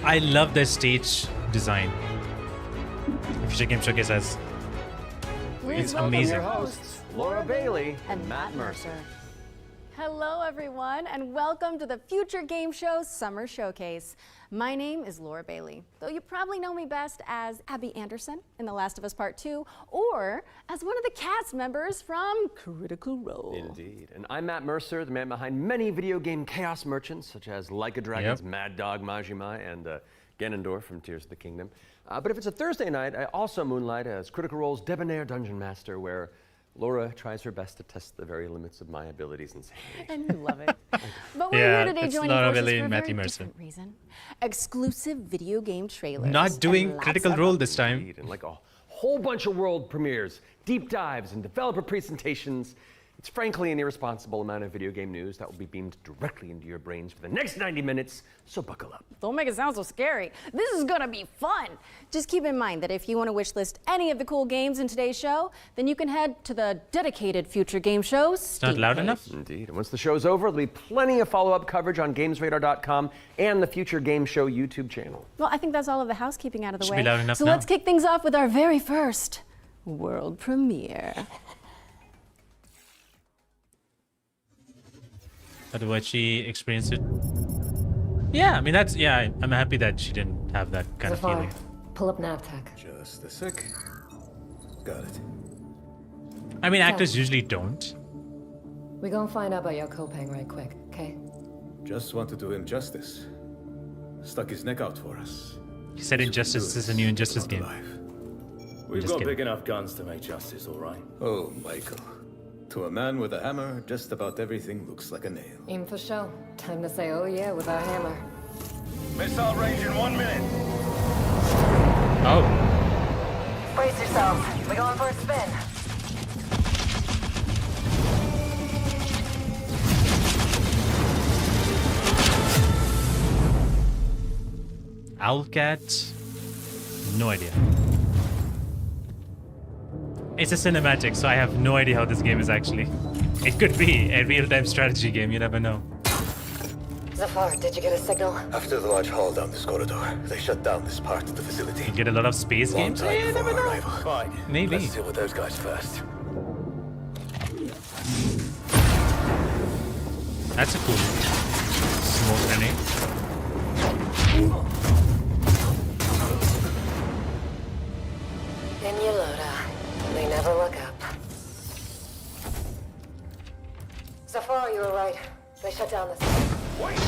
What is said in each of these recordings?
I love the stage design. Future Game Showcase has. It's amazing. Your hosts, Laura Bailey and Matt Mercer. Hello, everyone, and welcome to the Future Game Show Summer Showcase. My name is Laura Bailey, though you probably know me best as Abby Anderson in The Last of Us Part 2, or as one of the cast members from Critical Role. Indeed. And I'm Matt Mercer, the man behind many video game chaos merchants, such as Like a Dragon's Mad Dog Majima and Ganondorf from Tears of the Kingdom. But if it's a Thursday night, I also moonlight as Critical Role's Debonair Dungeon Master, where Laura tries her best to test the very limits of my abilities and sanity. And you love it. But we're here today joining forces for a very different reason. Exclusive video game trailers. Not doing Critical Role this time. And like a whole bunch of world premieres, deep dives, and developer presentations. It's frankly an irresponsible amount of video game news that will be beamed directly into your brains for the next 90 minutes, so buckle up. Don't make it sound so scary. This is gonna be fun. Just keep in mind that if you want to wishlist any of the cool games in today's show, then you can head to the dedicated Future Game Show's Steam Not loud page. enough? Indeed. And once the show's over, there'll be plenty of follow-up coverage on GamesRadar.com and the Future Game Show YouTube channel. Well, I think that's all of the housekeeping out of the Should way. be loud enough so now. let's kick things off with our very first world premiere. Otherwise, she experienced it. Yeah, I mean, that's, yeah, I'm happy that she didn't have that kind of feeling. Pull up Navtech. Just a sec. Got it. I mean, actors usually don't. We gonna find out about your Kopang right quick, okay? Just want to do him justice. Stuck his neck out for us. He said Injustice is a new Injustice game. We've Just got kidding. big enough guns to make justice, all right? Oh, Michael. To a man with a hammer, just about everything looks like a nail. Aim for show. Time to say oh yeah with our hammer. Missile range in 1 minute. Oh, Brace yourselves. We're going for a spin. Owlcat? No idea. It's a cinematic, so I have no idea how this game is actually. It could be a real-time strategy game, you never know. Zafar, did you get a signal? After the large haul down this corridor, they shut down this part of the facility. You get a lot of space Long games? time Yeah, you before never our know. arrival. Fine. Maybe. Let's deal with those guys first. That's a cool smoke grenade. Inulota. They never look up. Zafar, you were right. They shut down this. Wait!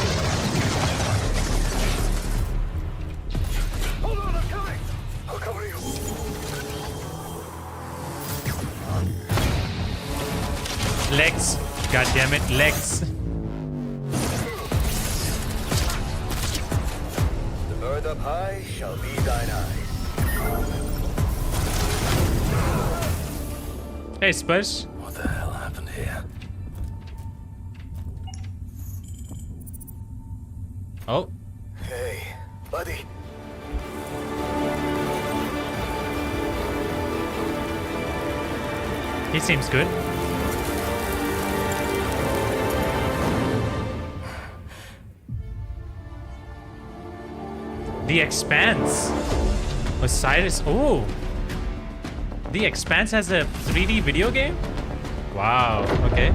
Hold on, I'm coming! I'll cover you. Legs. God damn it, legs. The bird up high shall be thine eyes. Hey, Spurs. What the hell happened here? Oh, Hey, buddy. he seems good. The Expanse. Osiris. Oh. The Expanse has a 3D video game? Wow, okay.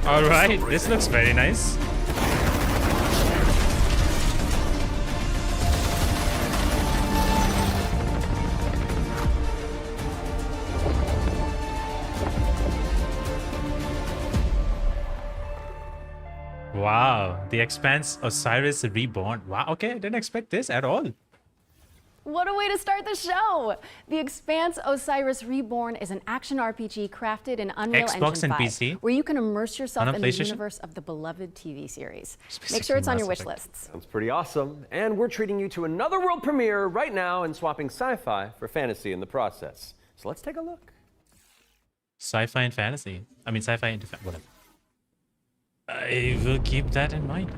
Alright, this looks very nice. Wow, The Expanse Osiris Reborn. Wow, okay, I didn't expect this at all. What a way to start the show! The Expanse Osiris Reborn is an action RPG crafted in Unreal Xbox Engine and 5, PC? where you can immerse yourself On a in the PlayStation? universe of the beloved TV series. Just Make sure it's on your Mass wish Effect. lists. Sounds pretty awesome. And we're treating you to another world premiere right now and swapping sci-fi for fantasy in the process. So let's take a look. Sci-fi and fantasy. I mean, sci-fi and whatever. I will keep that in mind.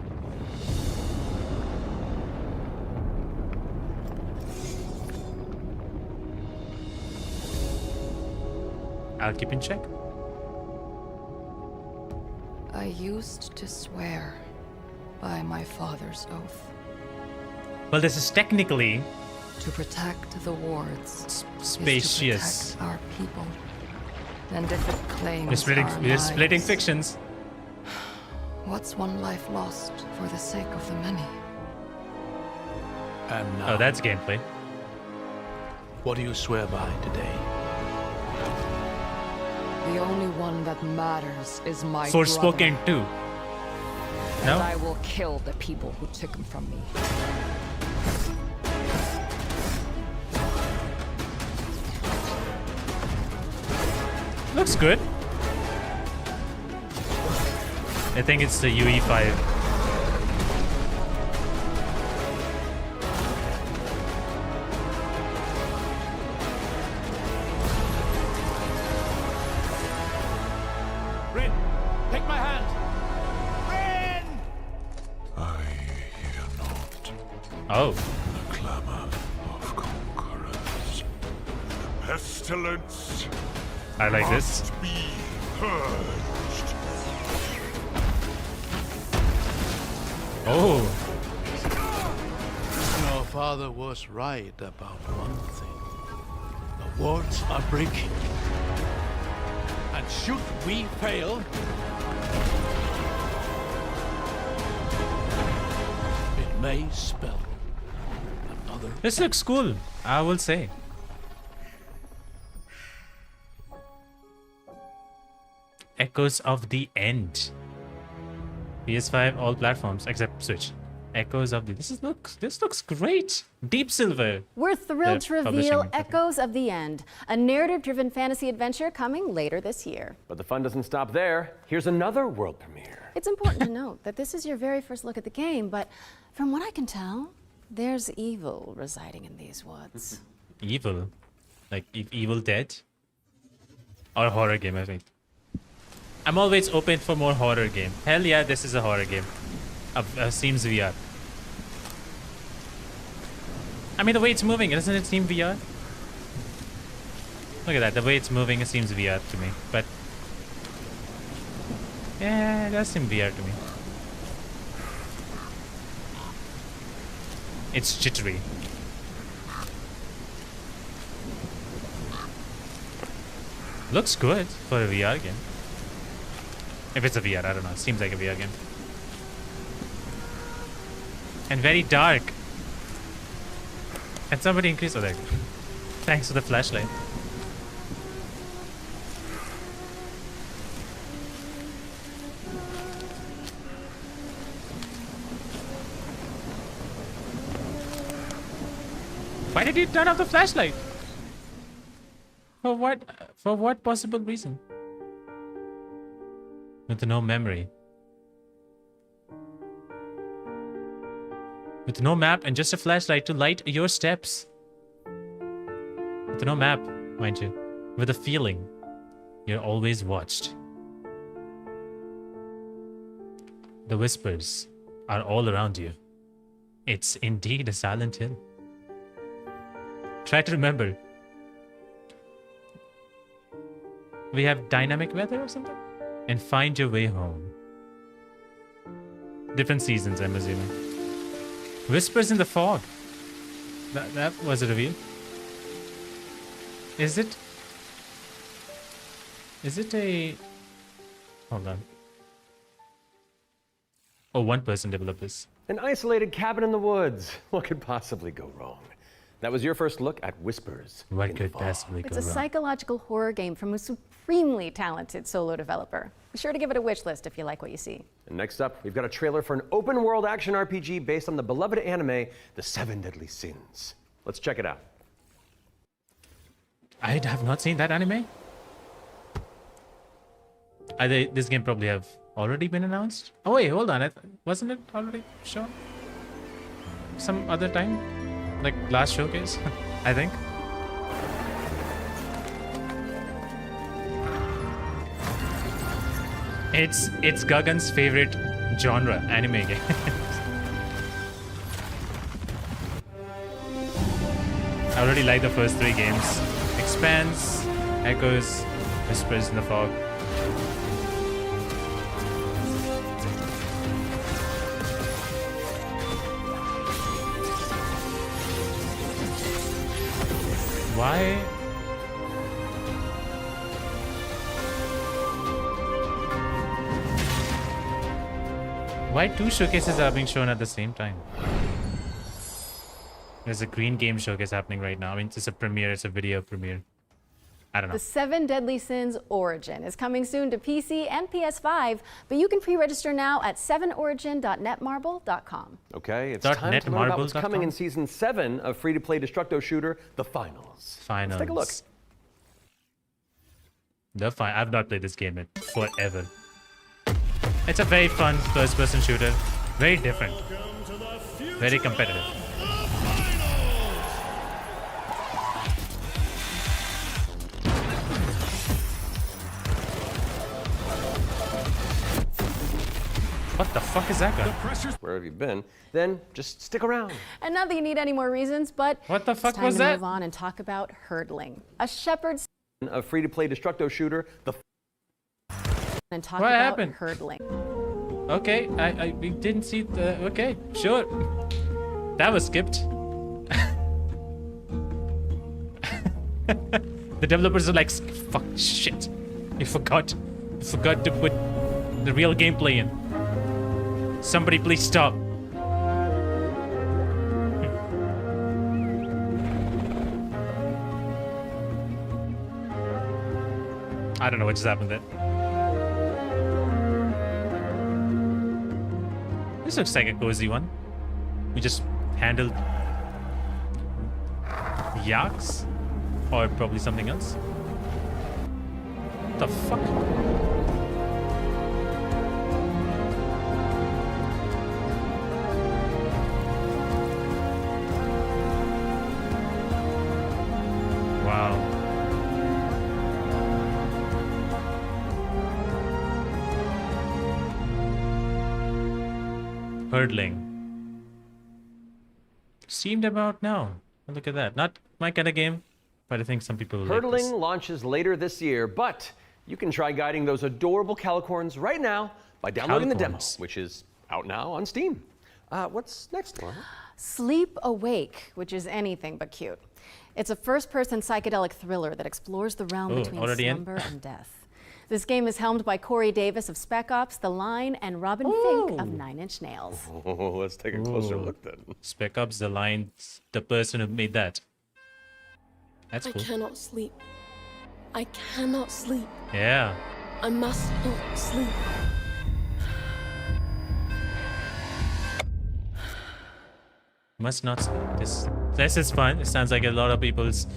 I'll keep in check. I used to swear by my father's oath Well, this is technically to protect the wards. spacious. Is to protect our people. And if it claims We're splitting fictions. What's one life lost for the sake of the many? And now, Oh, that's gameplay. what do you swear by today? The only one that matters is my Forspoken brother. too. And No? I will kill the people who took him from me. Looks good. I think it's the UE5. Rin, take my hand. Rin! I hear not Oh. the clamor of conquerors. The pestilence I like this. must be purged. Oh. Your father was right about one thing. The wards are breaking. And should we fail, it may spell another. This looks cool, I will say. Echoes of the End. PS5, all platforms except Switch. Echoes of the... This looks great. Deep Silver. We're thrilled to The reveal publishing. Echoes of the End, a narrative-driven fantasy adventure coming later this year. But the fun doesn't stop there. Here's another world premiere. It's important to note that this is your very first look at the game, but from what I can tell, there's evil residing in these woods. Evil. Like Evil Dead. Or a horror game, I think. I'm always open for more horror game. Hell yeah, this is a horror game. Seems VR. I mean, the way it's moving, doesn't it seem VR? Look at that, the way it's moving, it seems VR to me. But yeah, it does seem VR to me. It's jittery. Looks good for a VR game. If it's a VR, I don't know. It seems like a VR game. And very dark. And somebody increase that. Thanks for the flashlight. Why did you turn off the flashlight? For what? For what possible reason? With no memory. With no map and just a flashlight to light your steps. With no map, mind you. With a feeling you're always watched. The whispers are all around you. It's indeed a Silent Hill. Try to remember. We have dynamic weather or something? And find your way home. Different seasons, I'm assuming. Whispers in the fog. That was a reveal. Is it? Is it a... Hold on. Oh, one person developed this. An isolated cabin in the woods. What could possibly go wrong? That was your first look at Whispers. What in could the Fog. possibly It's go a wrong? psychological horror game from a supremely talented solo developer. Be sure to give it a wish list if you like what you see. And next up, we've got a trailer for an open world action RPG based on the beloved anime, The Seven Deadly Sins. Let's check it out. I have not seen that anime. This game probably have already been announced. Oh wait, hold on. Wasn't it already shown? Some other time? Like last showcase, I think. It's Gagan's favorite genre, anime game. I already like the first 3 games. Expanse, Echoes, Whispers in the Fog. Why? Why two showcases are being shown at the same time? There's a green game showcase happening right now. I mean, it's a premiere, it's a video premiere. I don't know. The 7 Deadly Sins Origin is coming soon to PC and PS5, but you can pre-register now at 7origin.netmarble.com. Okay, it's time to learn about what's coming in Season 7 of free-to-play Destructo shooter, The Finals. Finals. Let's take a look. I've not played this game in forever. It's a very fun first-person shooter. Very different. Very competitive. What the fuck is that gun? Where have you been? Then just stick around. And not that you need any more reasons, but what the fuck it's time was to that? move on and talk about hurdling. A shepherd's a free-to-play Destructo shooter, and talk what about happened? hurdling. Okay, we didn't see the. Okay, sure. That was skipped. The developers are like, fuck, shit. You forgot to put the real gameplay in. Somebody please stop. I don't know what just happened there. This looks like a cozy one. We just handled yaks, or probably something else. What the fuck? Wow. Hurdling. Seemed about now. Look at that. Not my kind of game, but I think some people will like this. Hurdling launches later this year, but you can try guiding those adorable calicorns right now by downloading the demo, which is out now on Steam. What's next, Laura? Sleep Awake, which is anything but cute. It's a first-person psychedelic thriller that explores the realm between slumber and death. This game is helmed by Corey Davis of Spec Ops, The Line, and Robin Fink of 9 Inch Nails. Oh, let's take a closer look then. Spec Ops, The Line, the person who made that. That's cool. I cannot sleep. I cannot sleep. Yeah. I must not sleep. Must not sleep. This is fun. It sounds like a lot of people's,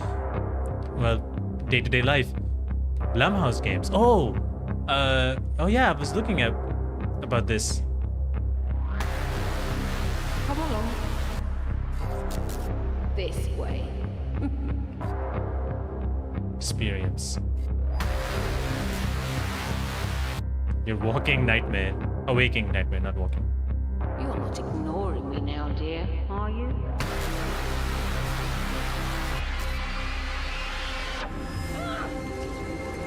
well, day-to-day life. Blumhouse games. Oh yeah, I was looking at about this. Come along. This way. Experience. Your walking nightmare. Awaking nightmare, not walking. You're not ignoring me now, dear, are you?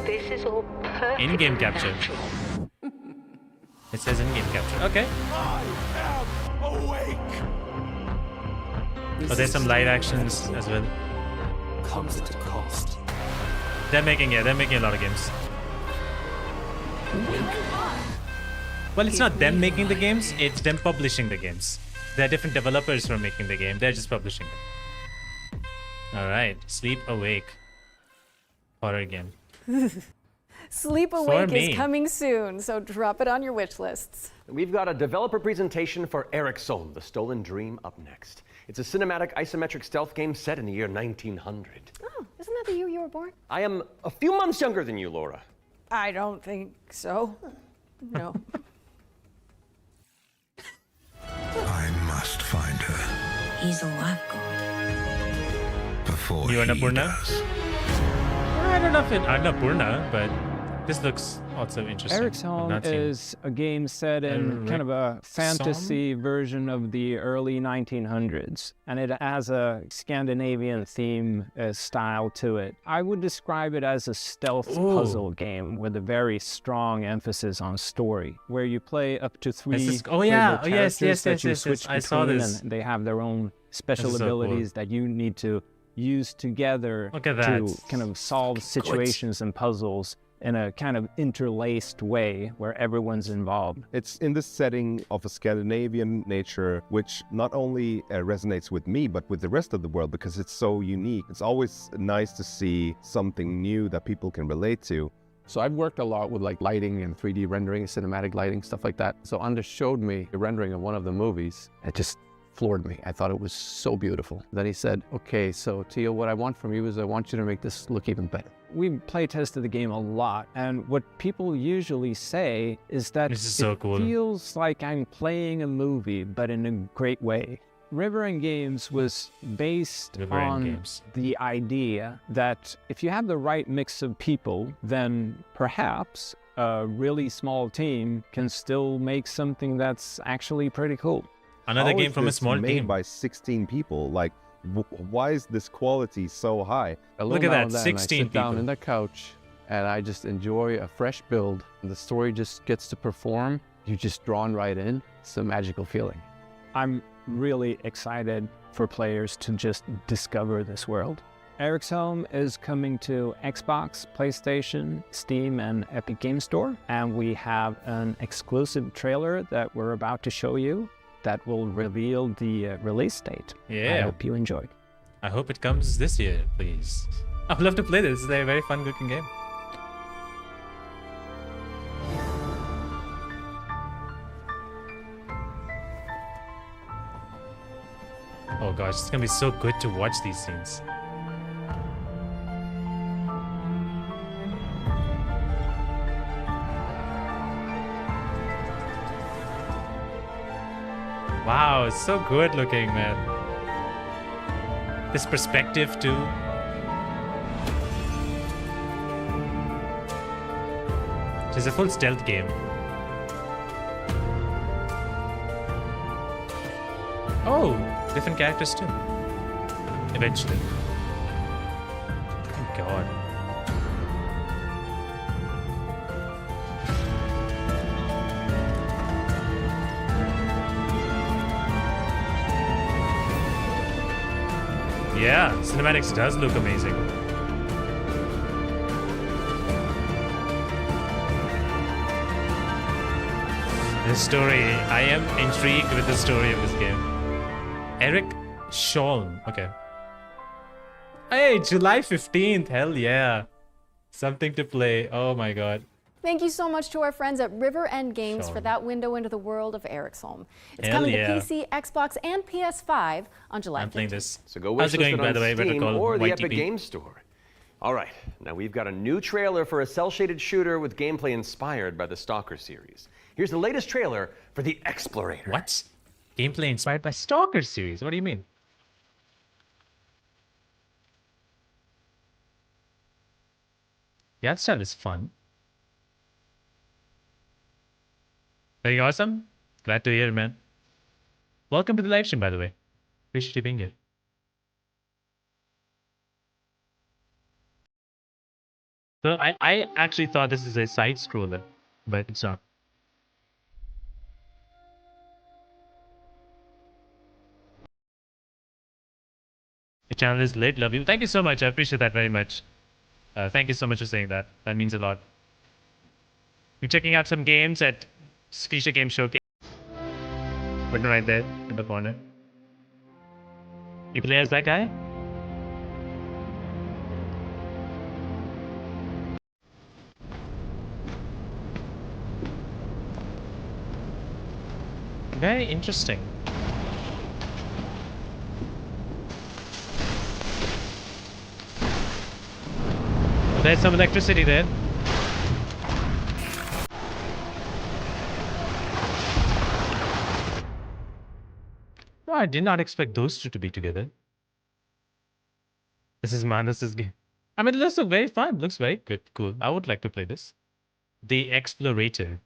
This is all perfect. In-game capture. It says in-game capture. Okay. I am awake. Oh, there's some light actions as well. Comes at a cost. They're making a lot of games. Well, it's not them making the games, it's them publishing the games. There are different developers who are making the game, they're just publishing them. Alright, Sleep Awake. Horror game. Sleep Awake is coming soon, so drop it on your wish lists. We've got a developer presentation for Ericsson, The Stolen Dream, up next. It's a cinematic isometric stealth game set in the year 1900. Oh, isn't that the year you were born? I am a few months younger than you, Laura. I don't think so. No. I must find her. He's all I've got. Before You he Annapurna? does. I don't know if it Annapurna, but this looks also interesting. Ericsson is a game set in kind of a fantasy version of the early 1900s, and it has a Scandinavian theme style to it. I would describe it as a stealth puzzle game with a very strong emphasis on story, where you play up to 3 yes, that you switch I saw between, this. and they have their own special abilities that you need to used together Look at to that. kind of solve situations and puzzles in a kind of interlaced way where everyone's involved. It's in this setting of a Scandinavian nature, which not only resonates with me, but with the rest of the world because it's so unique. It's always nice to see something new that people can relate to. So I've worked a lot with like lighting and 3D rendering, cinematic lighting, stuff like that. So Anders showed me the rendering of one of the movies. It just floored me. I thought it was so beautiful. Then he said, okay, so Theo, what I want from you is I want you to make this look even better. We play tested the game a lot, and what people usually say is that This is so it cool. feels like I'm playing a movie, but in a great way. River End Games was based River End on Games. the idea that if you have the right mix of people, then perhaps a really small team can still make something that's actually pretty cool. Another How game is from a this small made team. by 16 people? Like, why is this quality so high? Look at that, 16 I sit down people. in the couch and I just enjoy a fresh build. The story just gets to perform. You're just drawn right in. It's a magical feeling. I'm really excited for players to just discover this world. Eric's Home is coming to Xbox, PlayStation, Steam, and Epic Game Store. And we have an exclusive trailer that we're about to show you that will reveal the release date. Yeah. I hope you enjoy. I hope it comes this year, please. I'd love to play this. It's a very fun looking game. Oh gosh, it's gonna be so good to watch these scenes. Wow, it's so good looking, man. This perspective too. It's a full stealth game. Oh, different characters too. Eventually. Oh god. Yeah, cinematics does look amazing. The story, I am intrigued with the story of this game. Eric Scholm, okay. Hey, July 15th, hell yeah. Something to play, oh my god. Thank you so much to our friends at River End Games Sure. for that window into the world of Eric's Home. It's Hell coming yeah. to PC, Xbox, and PS5 on July 15th. I'm playing this. So go How's it wishlist going, it by on the way? Better Steam call or the YTP. Epic Games Store. All right, now we've got a new trailer for a cel-shaded shooter with gameplay inspired by the Stalker series. Here's the latest trailer for the Explorator. What? Gameplay inspired by Stalker series? What do you mean? Yeah, that style is fun. Very awesome. Glad to hear, man. Welcome to the live stream, by the way. Appreciate you being here. So I actually thought this is a side scroller, but it's not. The channel is lit. Love you. Thank you so much. I appreciate that very much. Thank you so much for saying that. That means a lot. We're checking out some games at Feature Game Showcase. Button right there in the corner. You play as that guy? Very interesting. There's some electricity there. No, I did not expect those two to be together. This is Manas's game. I mean, this looks very fun. Looks very good. Cool. I would like to play this. The Explorator.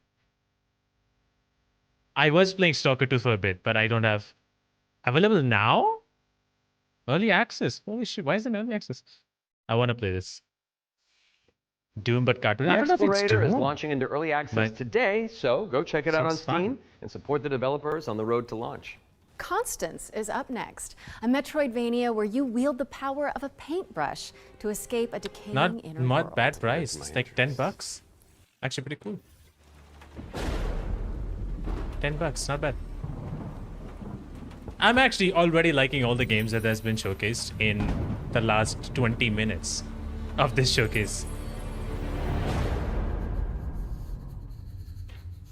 I was playing Stalker 2 for a bit, but I don't have... Available now? Early access. Holy shit, why is it early access? I want to play this. Doom but cartoon. The I don't know if it's Explorator is Doom. launching into early access But- today, so go check it out on Sounds fun. Steam and support the developers on the road to launch. Constance is up next, a Metroidvania where you wield the power of a paintbrush to escape a decaying inner world. Not bad price. It's like $10. Actually pretty cool. $10, not bad. I'm actually already liking all the games that has been showcased in the last 20 minutes of this showcase.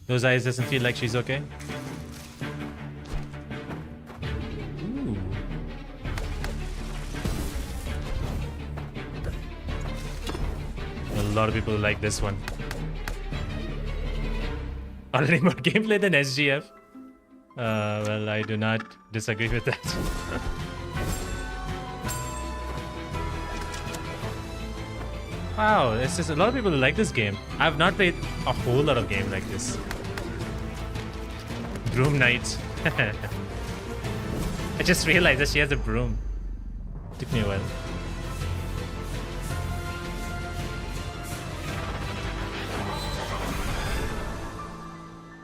Those eyes doesn't feel like she's okay. Ooh. A lot of people like this one. Already more gameplay than SGF. Well, I do not disagree with that. Wow, there's just a lot of people who like this game. I've not played a whole lot of game like this. Broom Knight. I just realized that she has a broom. Took me a while.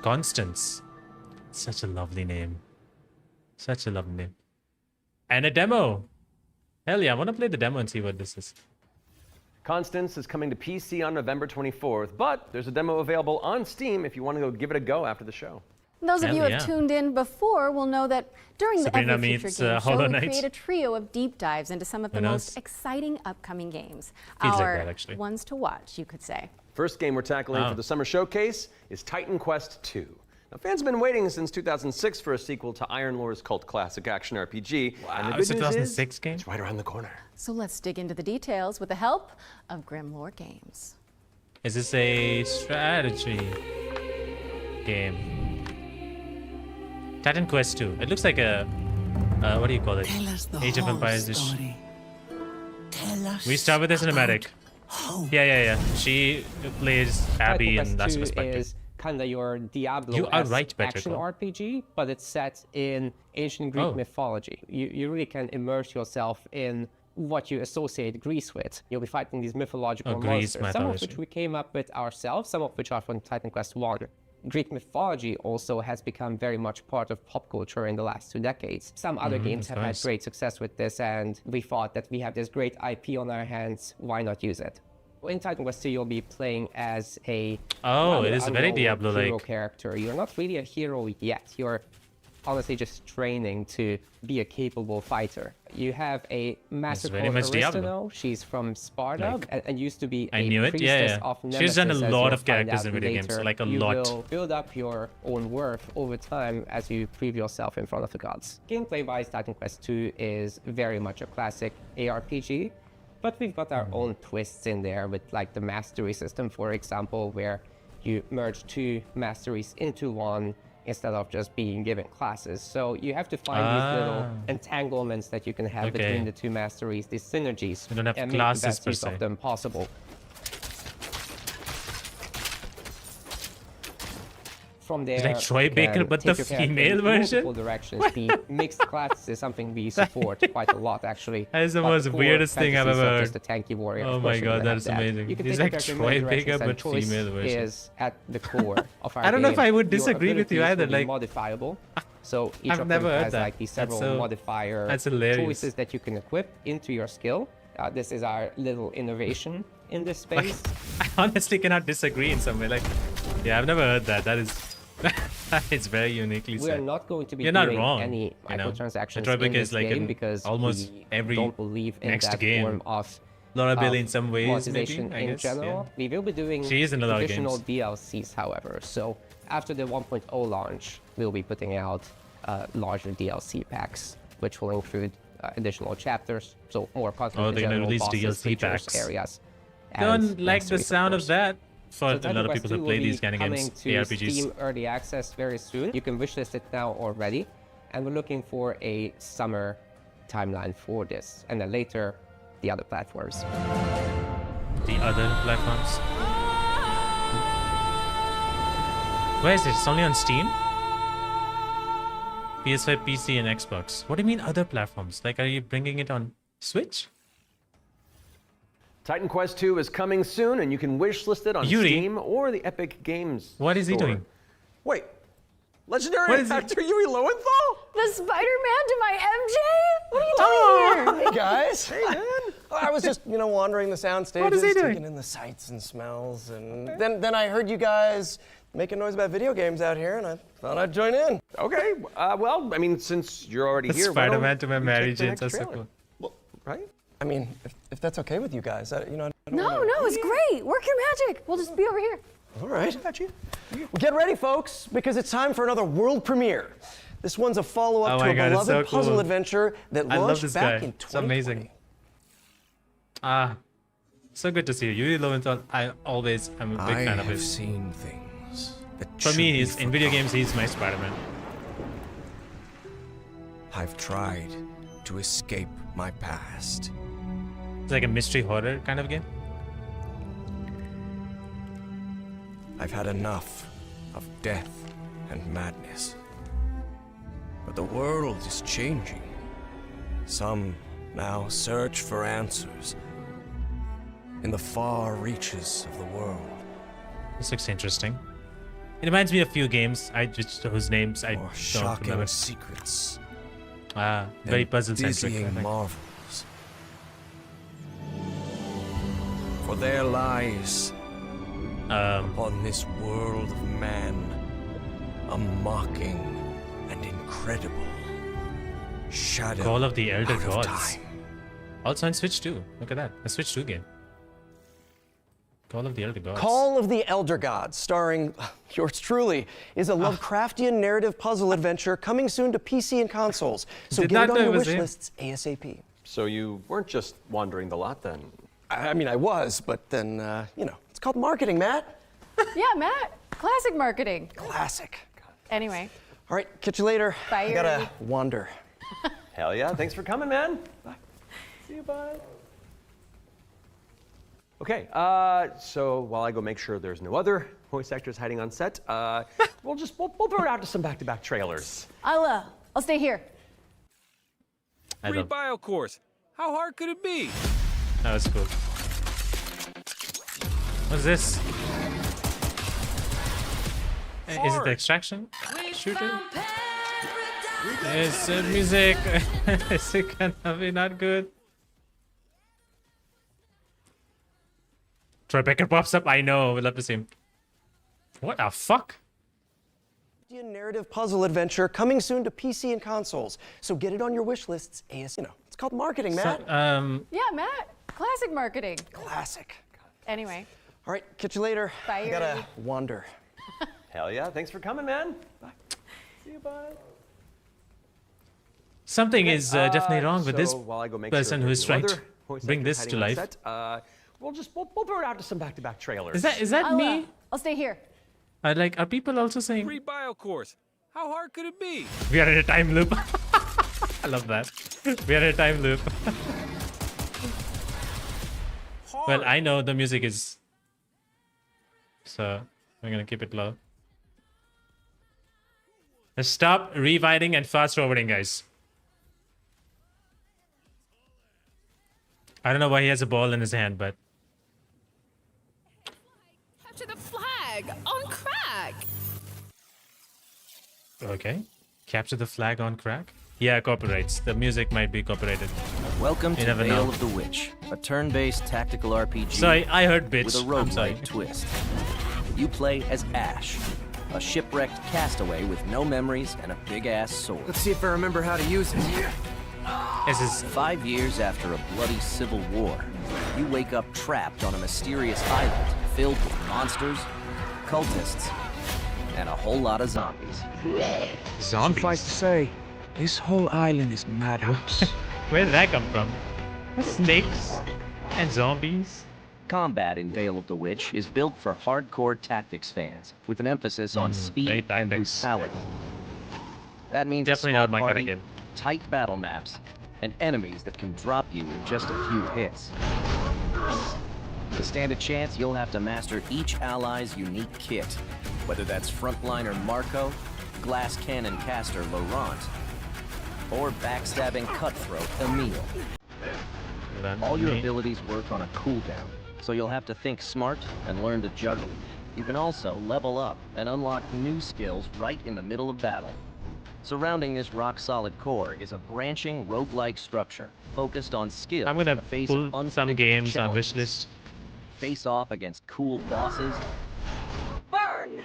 Constance. Such a lovely name. Such a lovely name. And a demo. Hell yeah, I want to play the demo and see what this is. Constance is coming to PC on November 24th, but there's a demo available on Steam if you want to go give it a go after the show. Those of you who have tuned in before will know that during the Every Future Game Show, we create a trio of deep dives into some of the most exciting upcoming games. Feels Our like that, actually. ones to watch, you could say. First game we're tackling for the summer showcase is Titan Quest II. Now, fans have been waiting since 2006 for a sequel to Iron Lore's cult classic action RPG. Wow, and the it's good a news 2006 is, game? it's right around the corner. So let's dig into the details with the help of Grimlore Games. Is this a strategy game? Titan Quest 2. It looks like a what do you call it? Age of Empires-ish. We start with the cinematic. Yeah. She plays Abby in Last Perspective. Is kind of your Diablo You are right, action RPG, but it's set in ancient Greek mythology. You really can immerse yourself in what you associate Greece with. You'll be fighting these mythological monsters, some of which we came up with ourselves, some of which are from Titan Quest 1. Greek mythology also has become very much part of pop culture in the last 2 decades. Some other games have had great success with this, and we thought that we have this great IP on our hands, why not use it? In Titan Quest 2, you'll be playing as a it is very Diablo-like hero character. You're not really a hero yet. You're honestly just training to be a capable fighter. You have a master called Aristano. She's from Sparta and used to be a priestess of Nemesis. She's done a lot of characters in video games, like a lot. You will build up your own worth over time as you prove yourself in front of the gods. Gameplay-wise, Titan Quest 2 is very much a classic ARPG. But we've got our own twists in there with like the mastery system, for example, where you merge 2 masteries into one instead of just being given classes. So you have to find these little entanglements that you can have between the 2 masteries, these synergies, you don't have and classes make the best per use se. of them possible. From there, it's like Troy Baker, but the female version? Directions. The mixed class is something we support quite a lot, actually. That is the most weirdest thing I've ever heard. The tanky warrior. Oh my god, that is amazing. He's like Troy Baker, but female version. Is at the core of our I don't know if I would Your disagree with you either. abilities will be modifiable. So each I've of never them heard has that. like these several modifier choices that you can equip into your skill. This is our little innovation in this space. I honestly cannot disagree in some way. Like, yeah, I've never heard that. That is. It's very uniquely said. We're not going to be You're doing not wrong, any microtransactions in this like game because almost we every don't believe in next that game. form of Laura Bailey in some ways, monetization maybe, I in guess, general. We will be doing she is in a lot of additional games. DLCs, however. So after the 1.0 launch, we'll be putting out larger DLC packs, which will include additional chapters, so more content in general, release bosses, DLC features, packs. areas. Don't like the mastery, sound of that. For so a lot of people who play these kind of games, ARPGs. Steam Early Access very soon. You can wishlist it now already, and we're looking for a summer timeline for this, and then later the other platforms. The other platforms? Where is it? It's only on Steam? PS5, PC, and Xbox. What do you mean other platforms? Like, are you bringing it on Switch? Titan Quest 2 is coming soon, and you can wishlist it on Steam or the Epic Games What is he store. doing? Wait, Legendary actor Yuri Lowenthal? The Spider-Man to my MJ? What are you doing here? Hey guys. Hey man. I was just, wandering the sound stages, What is he doing? taking in the sights and smells, and then I heard you guys making noise about video games out here, and I thought I'd join in. Okay. Well, I mean, since you're already here, Spider-Man to my MJ, MJ. That's so cool. Well, right? I mean, if that's okay with you guys, I don't No, wanna... no, it's great. Work your magic. We'll just be over here. All right. Well, get ready, folks, because it's time for another world premiere. This one's a follow-up to a beloved puzzle adventure that launched back in 2020. It's amazing. So good to see you. Yuri Lowenthal, I'm a big fan of his. I've seen things that For me, in video games, he's my Spider-Man. I've tried to escape my past. It's like a mystery horror kind of game. I've had enough of death and madness. But the world is changing. Some now search for answers in the far reaches of the world. This looks interesting. It reminds me of a few games whose names I More don't shocking remember. secrets. Very puzzle-centric. Dizzying marvels. For there lies upon this world of man a mocking and incredible shadow. Call of the Elder out of Gods. time. Also on Switch 2. Look at that. A Switch 2 game. Call of the Elder Gods. Call of the Elder Gods, starring yours truly, is a Lovecraftian narrative puzzle adventure coming soon to PC and consoles. So Did get it not on know your it wish was him. lists ASAP. So you weren't just wandering the lot then? I mean, I was, but then, it's called marketing, Matt. Yeah, Matt. Classic marketing. Classic. Anyway. All right, catch you later. Bye, I gotta Yuri. wander. Hell yeah, thanks for coming, man. Bye. See you, bye. Okay, so while I go make sure there's no other voice actors hiding on set, we'll throw it out to some back-to-back trailers. I'll stay here. Free bio course. How hard could it be? That was cool. What's this? Is it the extraction shooter? It's music. Is it gonna be not good? Troy Baker pops up. I know. We'd love to see him. What the fuck? Narrative puzzle adventure coming soon to PC and consoles. So get it on your wish lists ASAP. It's called marketing, Matt. Yeah, Matt. Classic marketing. Classic. Anyway. All right, catch you later. Bye, I gotta Yuri. wander. Hell yeah, thanks for coming, man. Bye. See you, bye. Something is definitely wrong with so this while I go make person sure who's there's no trying to other voice bring actors this to hiding on life. set, we'll throw it out to some back-to-back trailers. Is that me? I'll stay here. Are people also saying Free bio course. How hard could it be? we are in a time loop? I love that. We are in a time loop. Well, I know the music is, so we're gonna keep it low. Let's stop rewinding and fast forwarding, guys. I don't know why he has a ball in his hand, but Capture the flag on crack. okay. Capture the flag on crack. Yeah, copyrights. The music might be copyrighted. Welcome You to never Veil know. of the Witch, a turn-based tactical RPG Sorry, I heard bitch. with a I'm sorry. roguelike twist. You play as Ash, a shipwrecked castaway with no memories and a big-ass sword. Let's see if I remember how to use it. This is 5 years after a bloody civil war, you wake up trapped on a mysterious island filled with monsters, cultists, and a whole lot of zombies. Zombies? Suffice to say, this whole island is madhouse. Where did that come from? Snakes and zombies. Combat in Veil of the Witch is built for hardcore tactics fans, with an emphasis on speed and brutality. That means Definitely a small not my kind of party, game. tight battle maps, and enemies that can drop you in just a few hits. To stand a chance, you'll have to master each ally's unique kit, whether that's frontliner Marco, glass cannon caster Laurent, or backstabbing cutthroat Emile. All your abilities work on a cooldown, so you'll have to think smart and learn to juggle. You can also level up and unlock new skills right in the middle of battle. Surrounding this rock-solid core is a branching roguelike structure focused on skill. I'm gonna pull some games on wishlist. Face off against cool bosses. Burn!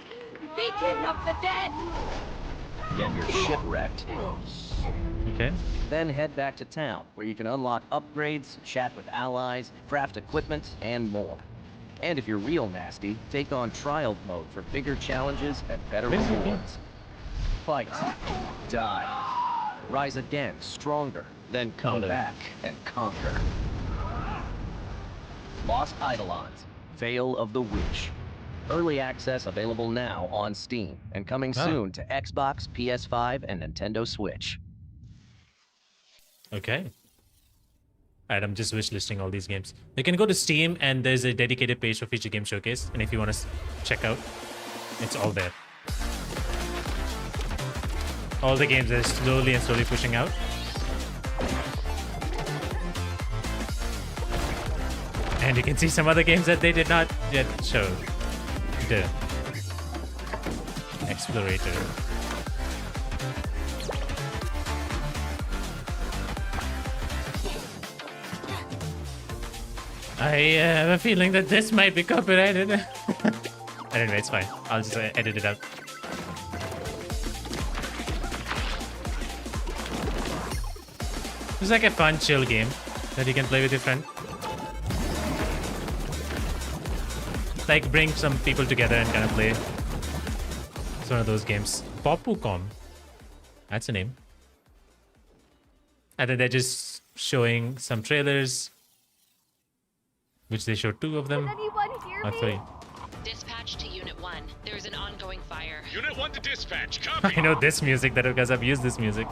Beacon of the dead! Get your ship wrecked. Okay. Then head back to town, where you can unlock upgrades, chat with allies, craft equipment, and more. And if you're real nasty, take on trial mode for bigger challenges and better rewards. Fight, die, rise again stronger, then come back and conquer. Lost Eidolons, Veil of the Witch. Early access available now on Steam, and coming soon to Xbox, PS5, and Nintendo Switch. Okay. Alright, I'm just wishlisting all these games. You can go to Steam, and there's a dedicated page for Future Game Showcase, and if you want to check out, it's all there. All the games are slowly pushing out. And you can see some other games that they did not yet show. The Explorator. I have a feeling that this might be copyrighted. Anyway, it's fine. I'll just edit it out. It's like a fun, chill game that you can play with your friend. Like, bring some people together and kind of play. It's one of those games. Popucom. That's a name. And then they're just showing some trailers, which they showed 2 of them. Or 3. Dispatch to Unit 1. There's an ongoing fire. Unit 1 to dispatch. Copy. I know this music because I've used this music.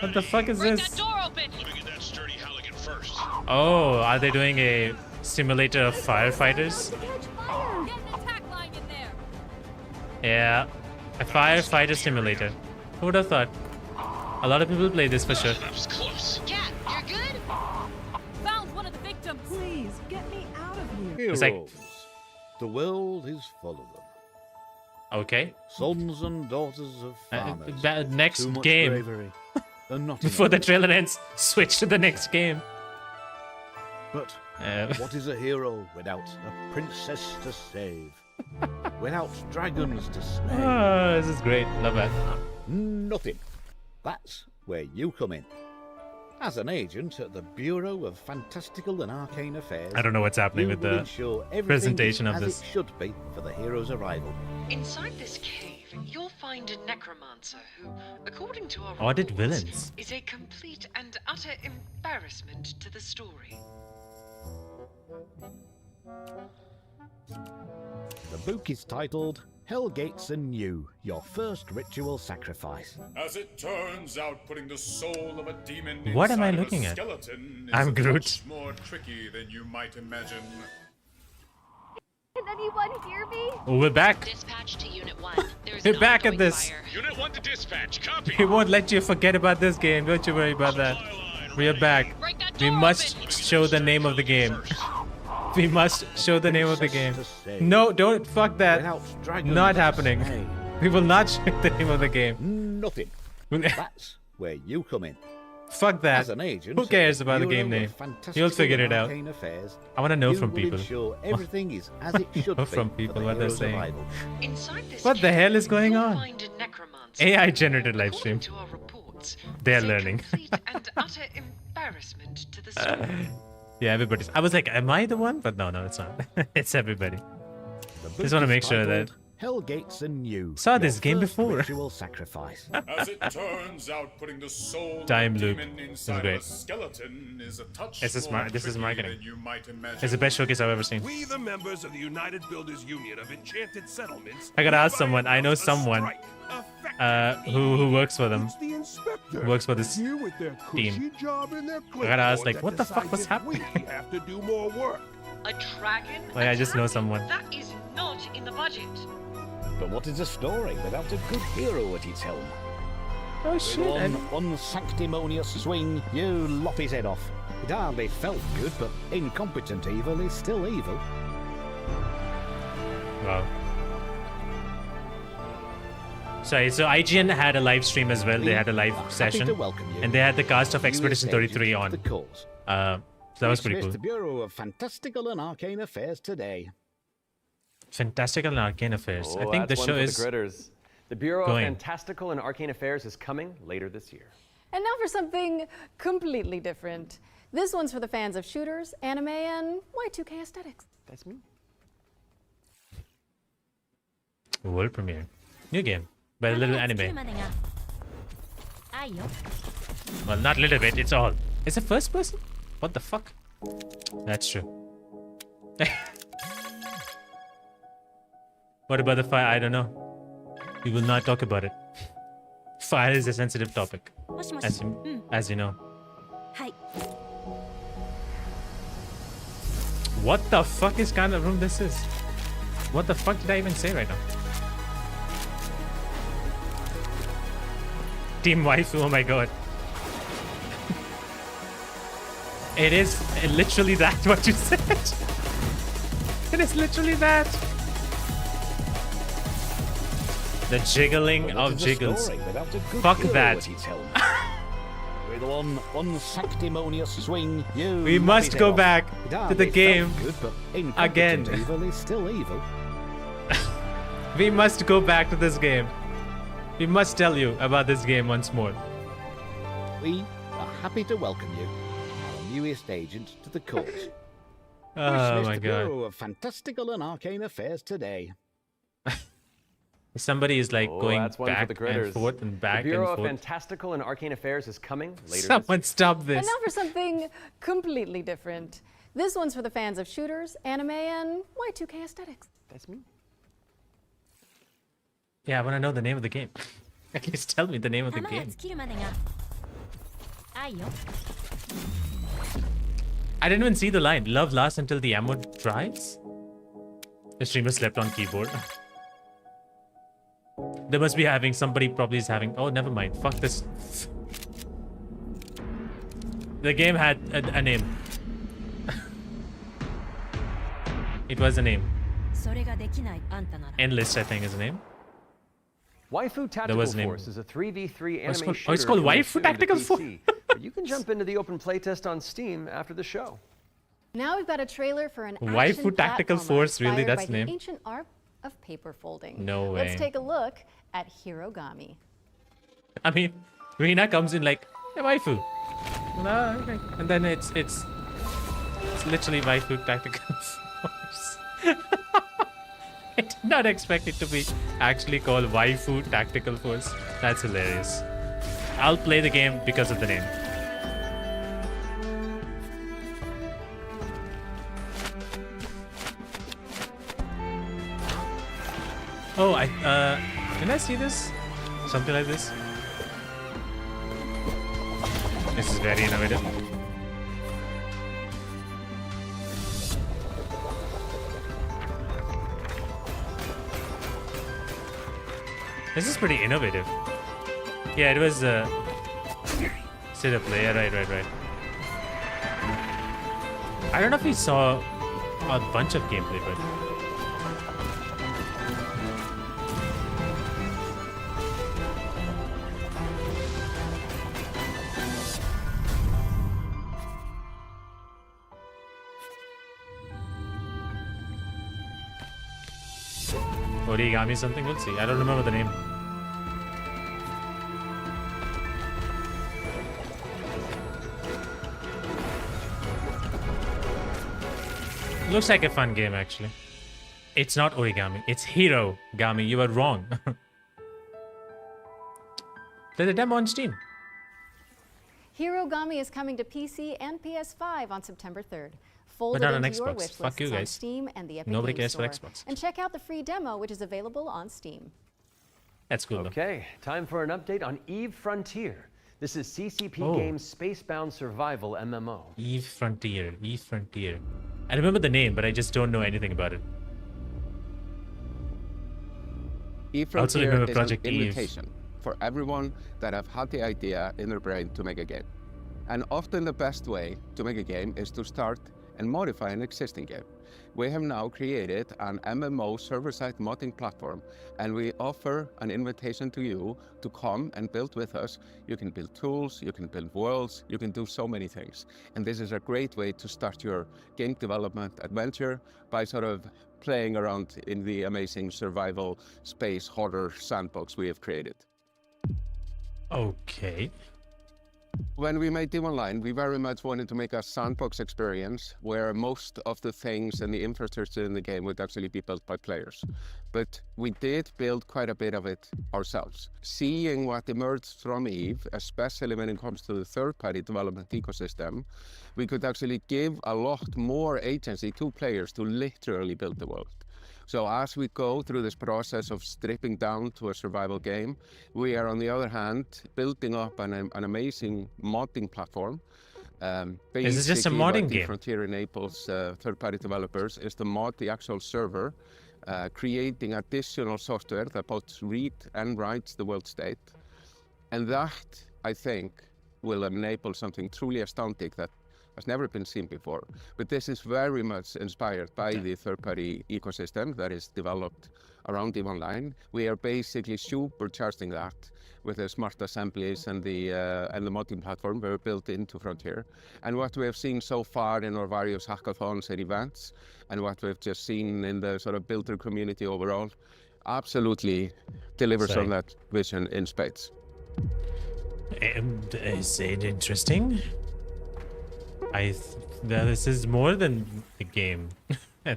What the fuck is this? That door open. That sturdy Halligan first. Oh, are they doing a simulator of firefighters? Yeah, a firefighter simulator. Who would have thought? A lot of people play this for sure. That was close. Cat, you're good? Found one of the victims. Please, get me out of here. It's like... The world is full of them. Okay. Sons and daughters of farmers. Next Too much game. bravery, and not Before the trailer ends, switch to the next game. But what is a hero without a princess to save? Without dragons to slay? Oh, this is great. Love that. Nothing. That's where you come in. As an agent at the Bureau of Fantastical and Arcane Affairs, I don't know what's happening with the presentation of this. It should be for the hero's arrival. Inside this cave, you'll find a necromancer who, according to our Audit reports, villains. is a complete and utter embarrassment to the story. The book is titled Hellgates Anew, Your First Ritual Sacrifice. As it turns out, putting the soul of a demon What am I inside of looking a at? skeleton I'm is Groot. much more tricky than you might imagine. Can anyone hear me? Oh, we're back. Dispatch to Unit 1. There's We're an back at ongoing this. fire. Unit 1 to dispatch. Copy. We won't let you forget about this game. Don't you worry about that. We are back. We must show the name of the game. We must show the name of the game. No, don't. Fuck that. Not happening. We will not show the name of the game. Nothing. That's where you come in. Fuck that. As an agent, Who cares about the Bureau game of name? Fantastical You'll figure and it out. Arcane Affairs, I want to know you from will people. ensure everything is as it should be From for people the what they're hero's saying. arrival. Inside this What the cave, hell is going you'll on? find a necromancer AI generated live stream. according to our reports, They're is a learning. complete and utter embarrassment to the story. Yeah, everybody's. I was like, am I the one? But no, it's not. It's everybody. Just want to make sure that. Hellgates Anew. Saw this game First before. Ritual sacrifice. As it turns out, putting the soul Time of a loop. demon This is inside great. of a skeleton is a touch This is more this is tricky marketing. than you might imagine. It's the best showcase I've ever seen. We, the members of the United Builders Union of Enchanted Settlements, I gotta ask someone. I know someone who works for them. Who works for this here with their team. cushy job and their I gotta ask, clipboard like, that what the fuck was decides if happening? We have to do more work. A dragon? Like, I just know someone. That is not in the budget. But what is a story without a good hero at its helm? Oh With shit! one unsanctimonious swing, you lop his head off. It hardly felt good, but incompetent evil is still evil. Wow. Sorry, so IGN had a live stream as well. They had a live session, and they had the cast of Expedition 33 on. So that was pretty cool. The Bureau of Fantastical and Arcane Affairs today. Fantastical and Arcane Affairs. Oh, I think the that's show one for is the critters. The Bureau going. of Fantastical and Arcane Affairs is coming later this year. And now for something completely different. This one's for the fans of shooters, anime, and Y2K aesthetics. That's me. World premiere. New game, but a little anime. Well, not a little bit, it's all. Is it first person? What the fuck? That's true. What about the fire? I don't know. We will not talk about it. Fire is a sensitive topic, as you know. What the fuck is kind of room this is? What the fuck did I even say right now? Team Waifu, oh my god. It is literally that, what you said. It is literally that. The jiggling of jiggles. Fuck that. With one unsanctimonious swing, you we must go back to the game again. Evil is still evil. We must go back to this game. We must tell you about this game once more. We are happy to welcome you, our newest agent to the court. Oh my god. Bureau of Fantastical and Arcane Affairs today. Somebody is like going back and forth and back and forth. The Bureau of Fantastical and Arcane Affairs is coming later. Someone stop this. And now for something completely different. This one's for the fans of shooters, anime, and Y2K aesthetics. That's me. Yeah, I want to know the name of the game. At least tell me the name of the game. I didn't even see the line. Love lasts until the ammo dries? The streamer slept on keyboard. They must be having, somebody probably is having, oh, never mind. Fuck this. The game had a name. It was a name. Endless, I think, is the name. Waifu Tactical Force is a 3v3 anime shooter. Oh, it's called Waifu Tactical Force. You can jump into the open playtest on Steam after the show. Now we've got a trailer for an Waifu Tactical Force, really? That's the name? The ancient art of paper folding. No way. Let's take a look at Hiroami. I mean, Rina comes in like, hey, waifu. Okay. And then it's literally Waifu Tactical Force. I did not expect it to be actually called Waifu Tactical Force. That's hilarious. I'll play the game because of the name. Oh, can I see this? Something like this? This is very innovative. This is pretty innovative. Yeah, it was state of play. Yeah, right. I don't know if we saw a bunch of gameplay, but origami something, we'll see. I don't remember the name. Looks like a fun game, actually. It's not origami, it's Hirogami. You were wrong. There's a demo on Steam. Hirogami is coming to PC and PS5 on September 3rd. Fold But it not on into your Xbox. wish Fuck lists you on guys. Steam and the Epic Nobody Games cares for Store. Xbox. And check out the free demo, which is available on Steam. That's cool. Okay, time for an update on Eve Frontier. This is CCP Oh. Games' Spacebound Survival MMO. Eve Frontier. I remember the name, but I just don't know anything about it. Eve I also Frontier remember is Project an Eve. invitation for everyone that have had the idea in their brain to make a game. And often the best way to make a game is to start and modify an existing game. We have now created an MMO server-side modding platform, and we offer an invitation to you to come and build with us. You can build tools, you can build worlds, you can do so many things. And this is a great way to start your game development adventure by sort of playing around in the amazing survival space horror sandbox we have created. Okay. When we made Team Online, we very much wanted to make a sandbox experience where most of the things and the infrastructure in the game would actually be built by players. But we did build quite a bit of it ourselves. Seeing what emerged from EVE, especially when it comes to the third-party development ecosystem, we could actually give a lot more agency to players to literally build the world. So as we go through this process of stripping down to a survival game, we are on the other hand building up an amazing modding platform. Is this just a modding game? Frontier enables third-party developers is to mod the actual server, creating additional software that both read and writes the world state. And that, I think, will enable something truly astounding that has never been seen before. But this is very much inspired by the third-party ecosystem that is developed around EVE Online. We are basically supercharging that with the smart assemblies and the modding platform we're built into Frontier. And what we have seen so far in our various hackathons and events, and what we've just seen in the sort of builder community overall, absolutely delivers on that vision in spades. Is it interesting? This is more than a game.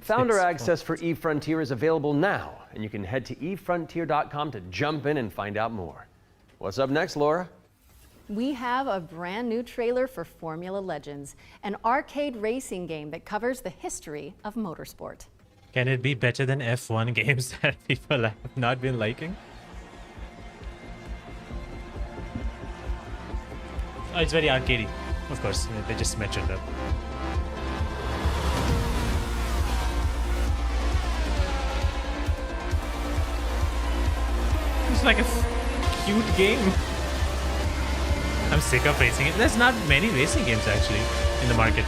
Founder access for EVE Frontier is available now, and you can head to evefrontier.com to jump in and find out more. What's up next, Laura? We have a brand new trailer for Formula Legends, an arcade racing game that covers the history of motorsport. Can it be better than F1 games that people have not been liking? Oh, it's very arcadey. Of course, they just match it up. It's like a cute game. I'm sick of racing it. There's not many racing games actually in the market,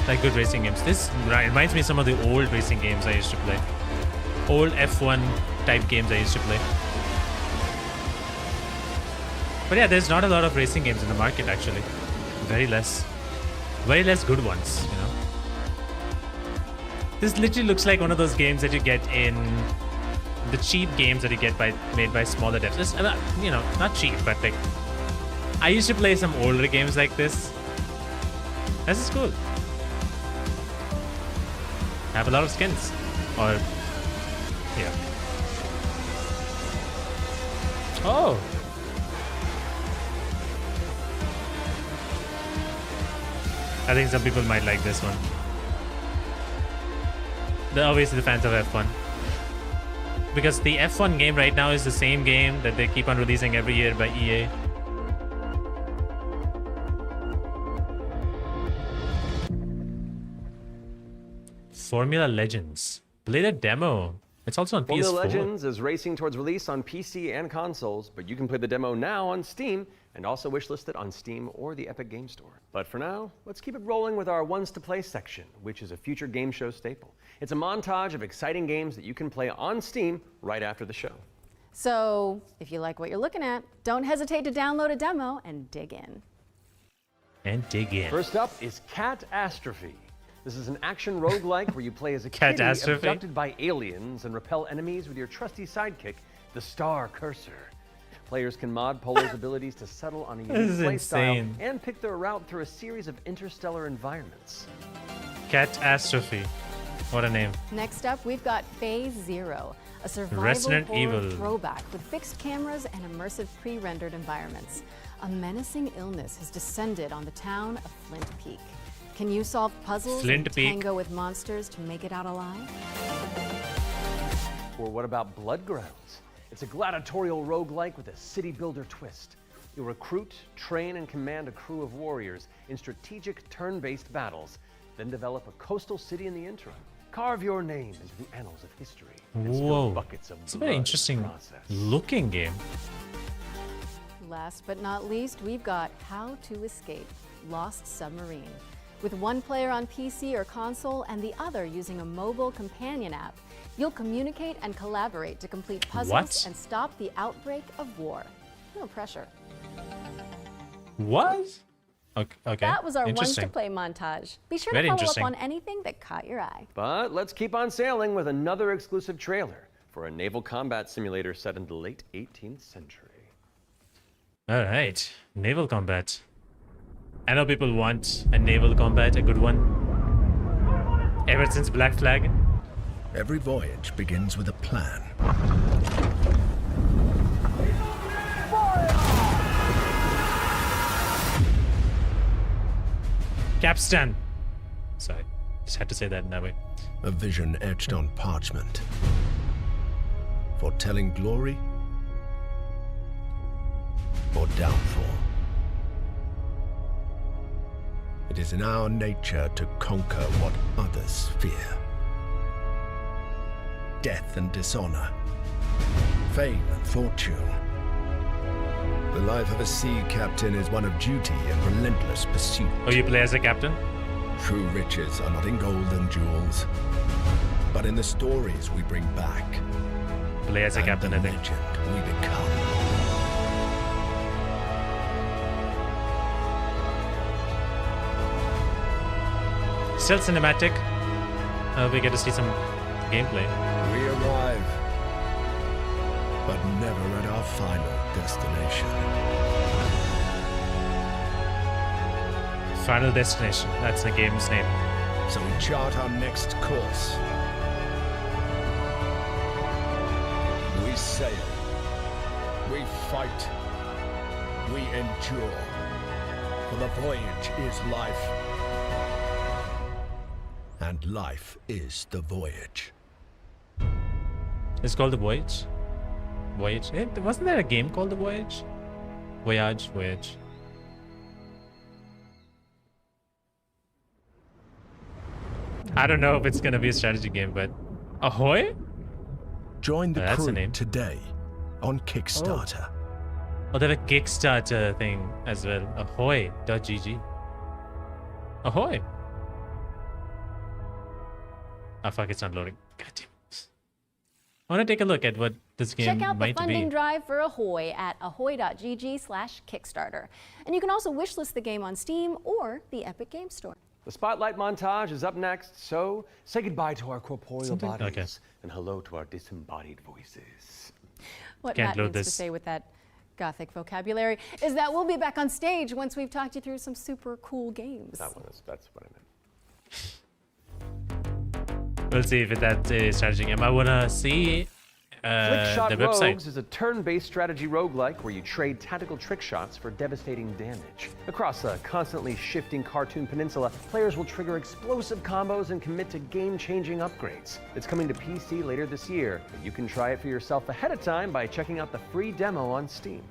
like good racing games. This reminds me of some of the old racing games I used to play. Old F1 type games I used to play. But yeah, there's not a lot of racing games in the market actually. Very less good ones, you know. This literally looks like one of those games that you get in the cheap games that you get made by smaller devs. It's, you know, not cheap, but like I used to play some older games like this. This is cool. Have a lot of skins, or yeah. Oh. I think some people might like this one. They're obviously the fans of F1. Because the F1 game right now is the same game that they keep on releasing every year by EA. Formula Legends. Play the demo. It's also on PS4. Formula Legends is racing towards release on PC and consoles, but you can play the demo now on Steam and also wishlisted on Steam or the Epic Game Store. But for now, let's keep it rolling with our Ones to Play section, which is a future game show staple. It's a montage of exciting games that you can play on Steam right after the show. So if you like what you're looking at, don't hesitate to download a demo and dig in. First up is Catastrophe. This is an action roguelike where you play as a kitty abducted by aliens and repel enemies with your trusty sidekick, the Star Cursor. Players can mod Polo's abilities to settle on a unique playstyle and pick their route through a series of interstellar environments. Catastrophe. What a name. Next up, we've got Phase Zero, a survival horror throwback with fixed cameras and immersive pre-rendered environments. A menacing illness has descended on the town of Flint Peak. Can you solve puzzles and tango with monsters to make it out alive? Or what about Bloodgrounds? It's a gladiatorial roguelike with a city builder twist. You'll recruit, train, and command a crew of warriors in strategic turn-based battles, then develop a coastal city in the interim. Carve your name into the annals of history and spill buckets of blood. It's a very interesting looking game. Last but not least, we've got How to Escape, Lost Submarine. With one player on PC or console and the other using a mobile companion app, you'll communicate and collaborate to complete puzzles and stop the outbreak of war. No pressure. What? Okay. That was our ones to play montage. Be sure to follow up on anything that caught your eye. But let's keep on sailing with another exclusive trailer for a naval combat simulator set in the late 18th century. All right, naval combat. I know people want a naval combat, a good one. Ever since Black Flag. Every voyage begins with a plan. Capstan. Sorry, just had to say that in that way. A vision etched on parchment. Foretelling glory or downfall. It is in our nature to conquer what others fear. Death and dishonor, fame and fortune. The life of a sea captain is one of duty and relentless pursuit. Oh, you play as a captain? True riches are not in gold and jewels, but in the stories we bring back. Play as a captain, I think. Legend we become. Still cinematic. We get to see some gameplay. We arrive, but never at our final destination. Final Destination. That's the game's name. So we chart our next course. We sail. We fight. We endure. For the voyage is life. And life is the voyage. It's called The Voyage? Voyage? Wasn't there a game called The Voyage? Voyage Voyage. I don't know if it's gonna be a strategy game, but Ahoy? Join the crew today on Kickstarter. Oh, they have a Kickstarter thing as well. Ahoy.gg. Ahoy. Oh fuck, it's not loading. God damn it. I want to take a look at what this game might be. Check out the funding drive for Ahoy at ahoy.gg/Kickstarter. And you can also wishlist the game on Steam or the Epic Game Store. The Spotlight montage is up next, so say goodbye to our corporeal bodies and hello to our disembodied voices. What Matt means to say with that gothic vocabulary is that we'll be back on stage once we've talked you through some super cool games. That's what I meant. We'll see if that's a strategy game. I want to see Flickshot the website. Rogues is a turn-based strategy roguelike where you trade tactical trick shots for devastating damage. Across a constantly shifting cartoon peninsula, players will trigger explosive combos and commit to game-changing upgrades. It's coming to PC later this year, but you can try it for yourself ahead of time by checking out the free demo on Steam.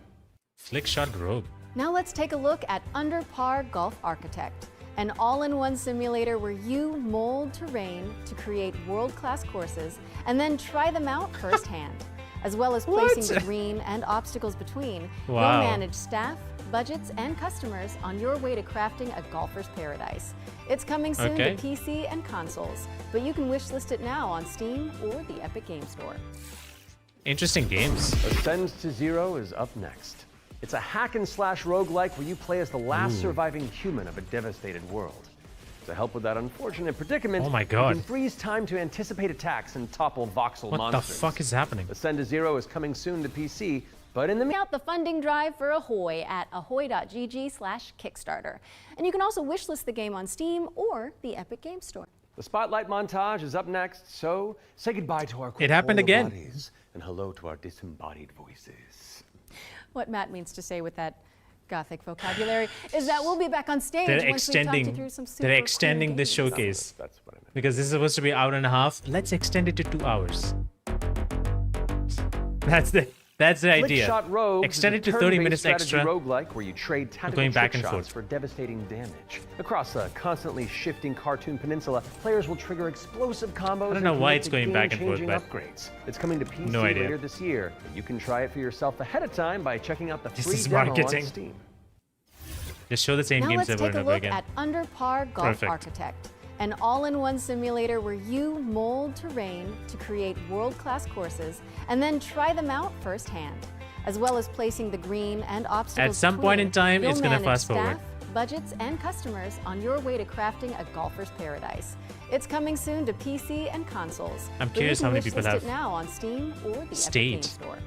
Flickshot Rogue. Now let's take a look at Under Par Golf Architect, an all-in-one simulator where you mold terrain to create world-class courses and then try them out firsthand. As well as placing the green and obstacles between, you'll manage staff, budgets, and customers on your way to crafting a golfer's paradise. It's coming soon to PC and consoles, but you can wishlist it now on Steam or the Epic Game Store. Interesting games. Ascends to Zero is up next. It's a hack-and-slash roguelike where you play as the last surviving human of a devastated world. To help with that unfortunate predicament, oh my God, you can freeze time to anticipate attacks and topple voxel monsters. What the fuck is happening? Ascend to Zero is coming soon to PC, but in the Check out the funding drive for Ahoy at ahoy.gg/Kickstarter. And you can also wishlist the game on Steam or the Epic Game Store. The Spotlight montage is up next, so say goodbye to our corporeal bodies and hello to our disembodied voices. What Matt means to say with that gothic vocabulary is that we'll be back on stage once we've talked you through some super They're extending cool this showcase. That's what I meant. Because this is supposed to be an hour and a half. Let's extend it to 2 hours. That's the idea. Extend it to 30 minutes extra. Roguelike where you trade tactical going back trick and shots forth for devastating damage. Across a constantly shifting cartoon peninsula, players will trigger explosive combos. I don't know why it's going back and forth, but upgrades. It's coming to PC no idea. later this year. You can try it for yourself ahead of time by checking out the free is demo marketing. on Steam. Just show the same game server and over again. Now let's take a look at Under Par Golf Architect, an all-in-one simulator where you mold terrain to create world-class courses and then try them out firsthand, as well as placing the green and obstacles. At some point in time, it's going to fast forward. Budgets and customers on your way to crafting a golfer's paradise. It's coming soon to PC and consoles. I'm curious how many people have it now on Steam or the Epic Games Store.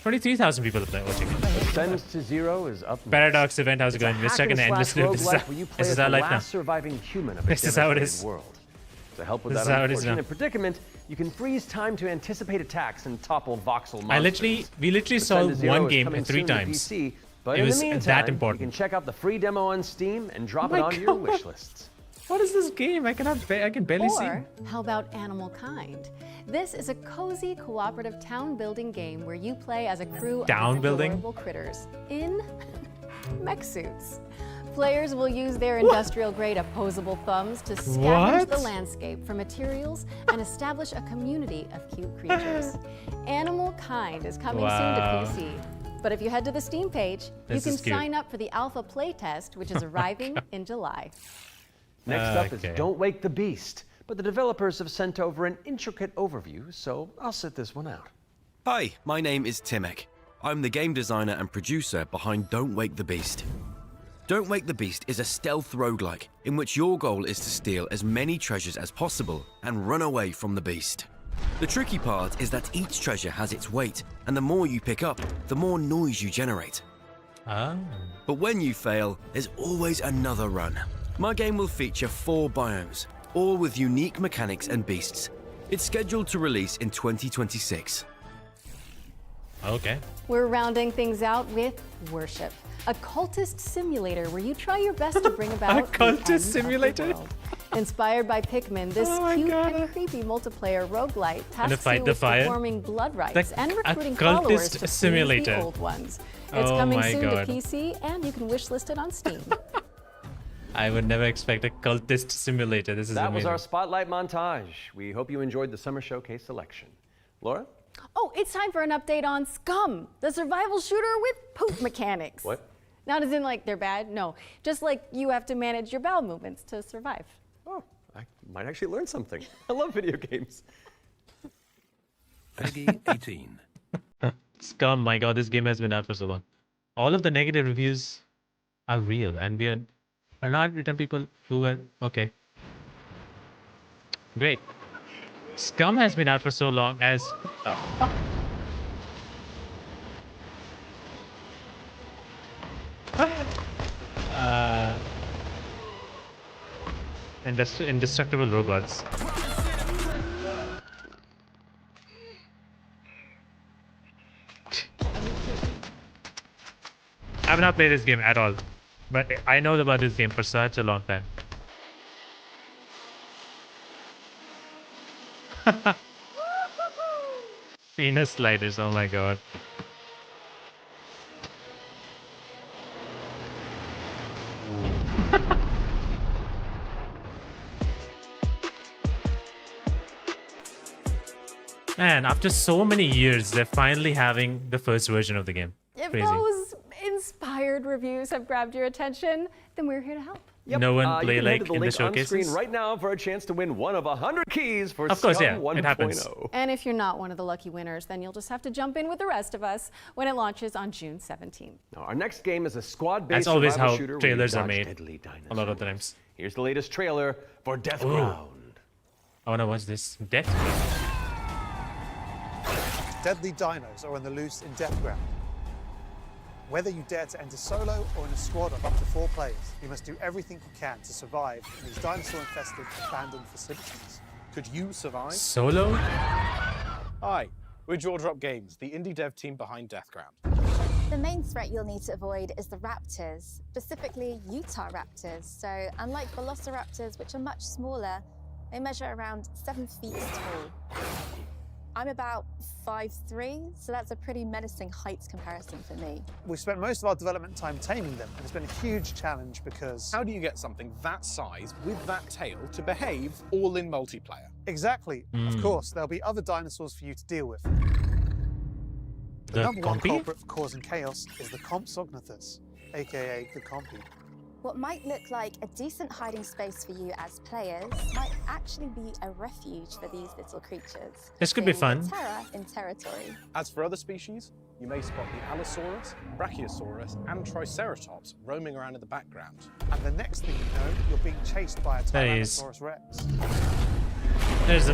23,000 people are watching it. Ascent to Zero is up next. Paradox event, how's it going? We're stuck in the endless loop. This is our life now. Surviving human of a this is how it is. World. To help with that unfortunate predicament, you can freeze time to anticipate attacks and topple voxel monsters. We literally saw one game 3 times. PC, but it was in the meantime, that important. You can check out the free demo on Steam and drop it onto your wish lists. What is this game? I can barely see. Or how about Animal Kind? This is a cozy cooperative town building game where you play as a crew of adorable critters in mech suits. Players will use their industrial-grade opposable thumbs to scavenge the landscape for materials and establish a community of cute creatures. Animal Kind is coming soon to PC. But if you head to the Steam page, you can sign up for the alpha playtest, which is arriving in July. Next up is Don't Wake the Beast, but the developers have sent over an intricate overview, so I'll sit this one out. Hi, my name is Timek. I'm the game designer and producer behind Don't Wake the Beast. Don't Wake the Beast is a stealth roguelike in which your goal is to steal as many treasures as possible and run away from the beast. The tricky part is that each treasure has its weight, and the more you pick up, the more noise you generate. But when you fail, there's always another run. My game will feature 4 biomes, all with unique mechanics and beasts. It's scheduled to release in 2026. Okay. We're rounding things out with Worship, a cultist simulator where you try your best to bring about a cultist simulator. Inspired by Pikmin, this cute and creepy multiplayer roguelite tasks you with performing blood rites and recruiting followers to seize the old ones. It's coming soon to PC, and you can wishlist it on Steam. I would never expect a cultist simulator. This is That amazing. was our Spotlight montage. We hope you enjoyed the Summer Showcase selection. Laura? Oh, it's time for an update on Scum, the survival shooter with poop mechanics. What? Not as in like they're bad, no. Just like you have to manage your bowel movements to survive. Oh, I might actually learn something. I love video games. Peggy 18. Scum, my god, this game has been out for so long. All of the negative reviews are real, and we are not written people who are okay. Great. Scum has been out for so long as indestructible robots. I've not played this game at all, but I know about this game for such a long time. Penis sliders, oh my god. Man, after so many years, they're finally having the first version of the game. If Crazy. those inspired reviews have grabbed your attention, then we're here to help. Yep. No one play you can like head to the in the link on showcases? screen right now for a chance to win one of 100 keys for Of course, Scum yeah, 1.0. it happens. And if you're not one of the lucky winners, then you'll just have to jump in with the rest of us when it launches on June 17th. Now, our next game is a squad-based That's always survival how shooter trailers where are you made. dodge deadly dinosaurs. A lot of the times. Here's the latest trailer for Death Ground. I wanna watch this. Death. Deadly dinos are on the loose in Death Ground. Whether you dare to enter solo or in a squad of up to 4 players, you must do everything you can to survive in these dinosaur-infested abandoned facilities. Could you survive? Solo? Hi, we're Jaw Drop Games, the indie dev team behind Death Ground. The main threat you'll need to avoid is the raptors, specifically Utah raptors. So unlike velociraptors, which are much smaller, they measure around 7 feet tall. I'm about 5'3", so that's a pretty menacing height comparison for me. We've spent most of our development time taming them, and it's been a huge challenge because... How do you get something that size with that tail to behave all in multiplayer? Exactly. Of course, there'll be other dinosaurs for you to deal with. The The number one Compy? culprit for causing chaos is the Compsognathus, aka the Compy. What might look like a decent hiding space for you as players might actually be a refuge for these little creatures. This could be fun. Terror in territory. As for other species, you may spot the Allosaurus, Brachiosaurus, and Triceratops roaming around in the background. And the next thing you know, you're being chased by a There he is. Tyrannosaurus Rex. There's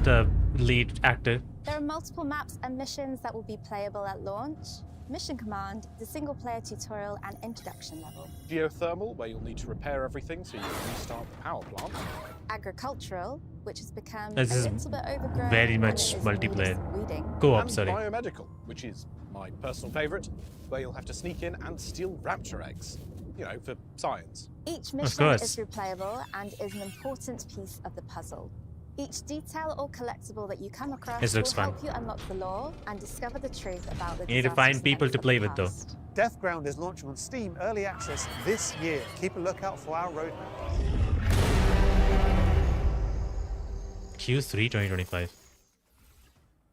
the lead actor. There are multiple maps and missions that will be playable at launch. Mission Command, the single-player tutorial and introduction level. Geothermal, where you'll need to repair everything so you can restart the power plant. Agricultural, which has become This a is little bit overgrown. very and much it is multiplayer. needing weeding. Co-op, And sorry. Biomedical, which is my personal favourite, where you'll have to sneak in and steal raptor eggs. You know, for science. Each mission is replayable and is an important piece of the puzzle. Each detail or collectible that you come across This looks will fun. help you unlock the lore and discover the truth about the You need to find disastrous people events to of play the with, though. past. Deathground is launching on Steam Early Access this year. Keep a lookout for our roadmap. Q3 2025.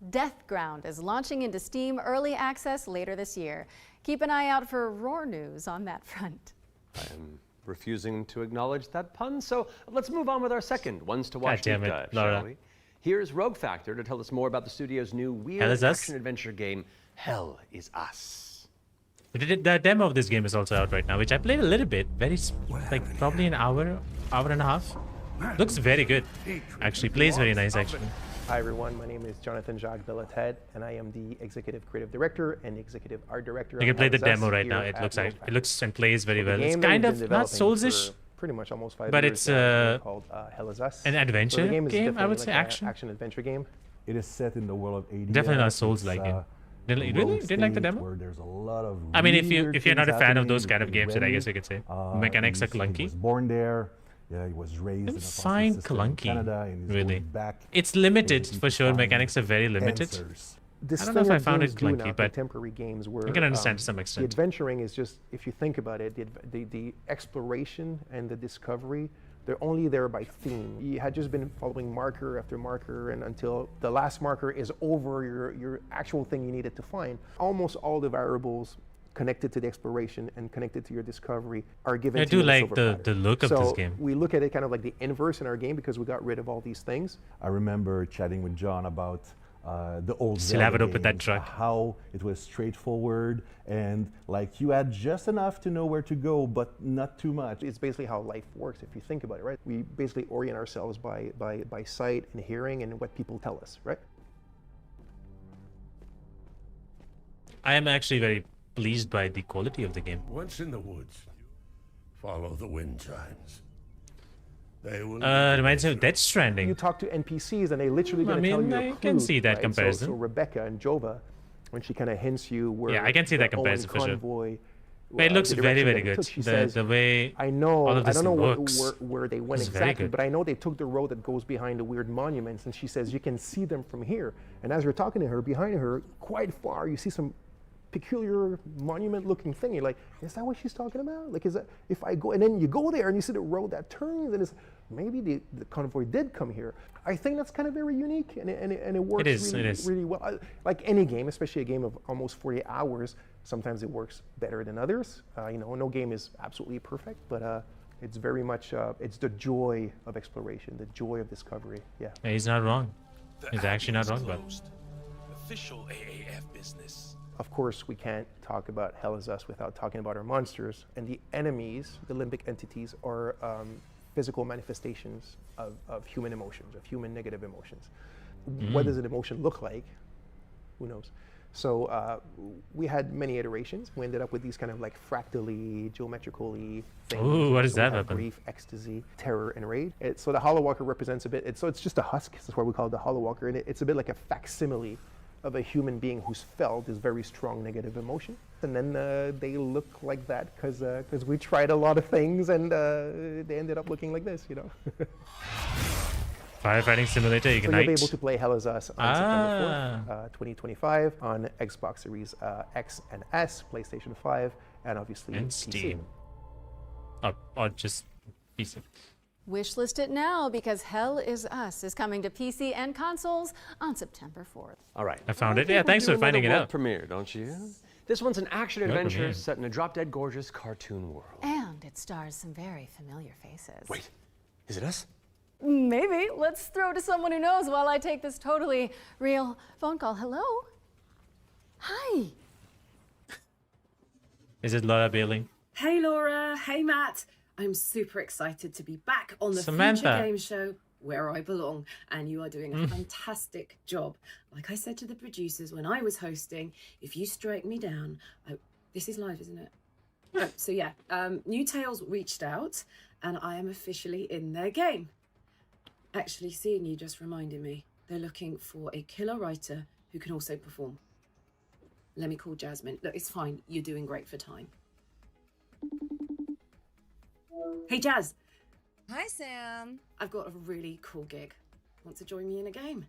Deathground is launching into Steam Early Access later this year. Keep an eye out for roar news on that front. I am refusing to acknowledge that pun, so let's move on with our second Ones to Watch damn deep it, dive, Laura. shall we? Here's Rogue Factor to tell us more about the studio's new Hell weird is Us? action-adventure game, Hell is Us. The demo of this game is also out right now, which I played a little bit. Like probably an hour and a half. Looks very good. Actually, plays very nice actually. Hi everyone, my name is Jonathan Jacques Belated, and I am the Executive Creative Director and Executive Art Director. You can of play the Hell's Us demo right here now. It at looks Montage. it looks and plays very well. The It's game that kind we've of been not developing Souls-ish, for pretty much almost 5 but years it's now. It's a game called Hell's Us. an adventure So the game is game, I would definitely say, like action. an action-adventure game. It is set in the world of ADS. Definitely not Souls-like game. Didn't a really rogue didn't like the state demo? Where there's a lot of I mean, if weird you're not a things fan of happening those kind of between games, then I Rennie. guess you could say mechanics are He clunky. was born there. Yeah, he was raised in a foster Fine system in clunky, Canada, and he's really. going back It's limited looking for to sure. find Mechanics are very limited. answers. This I don't know if thing I that found it games do now, clunky, but contemporary games where I can understand to some extent. The adventuring is just, if you think about it, the exploration and the discovery, they're only there by theme. You had just been following marker after marker, and until the last marker is over your actual thing you needed to find. Almost all the variables connected to the exploration and connected to your discovery are given I to do you in a like silver the platter. look of So this game. we look at it kind of like the inverse in our game because we got rid of all these things. I remember chatting with John about the old Still have it Zelda open, that games, truck. how it was straightforward and like you had just enough to know where to go, but not too much. It's basically how life works if you think about it, right? We basically orient ourselves by sight and hearing and what people tell us, right? I am actually very pleased by the quality of the game. Once in the woods, follow the wind chimes. They will. Reminds me of Death Stranding. You talk to NPCs and they literally I going to tell mean, you a I clue, can see that right? comparison. So Rebecca and Jova, when she kind of hints you where Yeah, I can see that the Owen comparison for sure. convoy, But it looks the very, direction very that it good. took, she The says, way I know, all of I this don't know looks where they went is very exactly, good. but I know they took the road that goes behind the weird monuments, and she says you can see them from here. And as you're talking to her, behind her, quite far, you see some peculiar monument-looking thing. You're like, is that what she's talking about? Like, is that if I go and then you go there and you see the road that turns, and it's maybe the convoy did come here. I think that's kind of very unique, and it works really well. Like any game, especially a game of almost 40 hours, sometimes it works better than others. You know, no game is absolutely perfect, but it's very much it's the joy of exploration, the joy of discovery. Yeah. Yeah, he's not wrong. He's actually not wrong, but Official AAF business. Of course, we can't talk about Hell is Us without talking about our monsters. And the enemies, the limbic entities, are physical manifestations of human emotions, of human negative emotions. What does an emotion look like? Who knows? So we had many iterations. We ended up with these kind of like fractally, geometrically things. Ooh, what is So we that have weapon? grief, ecstasy, terror, and rage. So the Hollow Walker represents a bit, so it's just a husk. That's why we call it the Hollow Walker. And it's a bit like a facsimile of a human being who's felt this very strong negative emotion. And then they look like that because we tried a lot of things and they ended up looking like this, you know. Firefighting Simulator So you'll Ignite. be able to play Hell is Us on September 4th, 2025 on Xbox Series X and S, PlayStation 5, and obviously And PC. Steam. Or just PC. Wishlist it now because Hell is Us is coming to PC and consoles on September 4th. All right. I found it. think Yeah, we're thanks for due finding it another world out. Premiere, don't you? This one's an action World adventure premiere. set in a drop-dead gorgeous cartoon world. And And it stars some very familiar faces. Wait, is it us? Maybe. Let's throw to someone who knows while I take this totally real phone call. Hello? Hi. Is it Laura Bailey? Hey Laura, hey Matt. I'm super excited to be back on the Samantha. Future Game Show where I belong, and you are doing a fantastic job. Like I said to the producers when I was hosting, if you strike me down, this is live, isn't it? So yeah, New Tales reached out and I am officially in their game. Actually, seeing you just reminded me, they're looking for a killer writer who can also perform. Let me call Jasmine. Look, it's fine. You're doing great for time. Hey, Jazz. Hi, Sam. I've got a really cool gig. Want to join me in a game?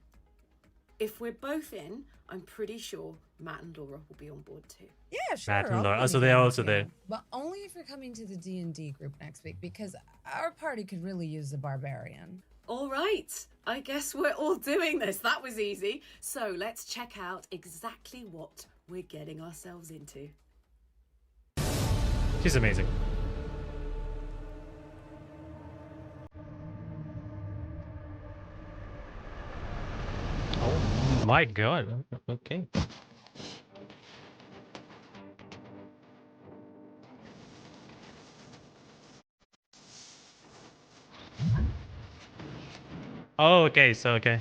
If we're both in, I'm pretty sure Matt and Laura will be on board too. Yeah, sure. Matt and I'll Laura. be Oh, so in they are the also game. there. But only if you're coming to the D&D group next week, because our party could really use a barbarian. All right. I guess we're all doing this. That was easy. So let's check out exactly what we're getting ourselves into. She's amazing. Oh my god. Okay. Oh, okay, so okay.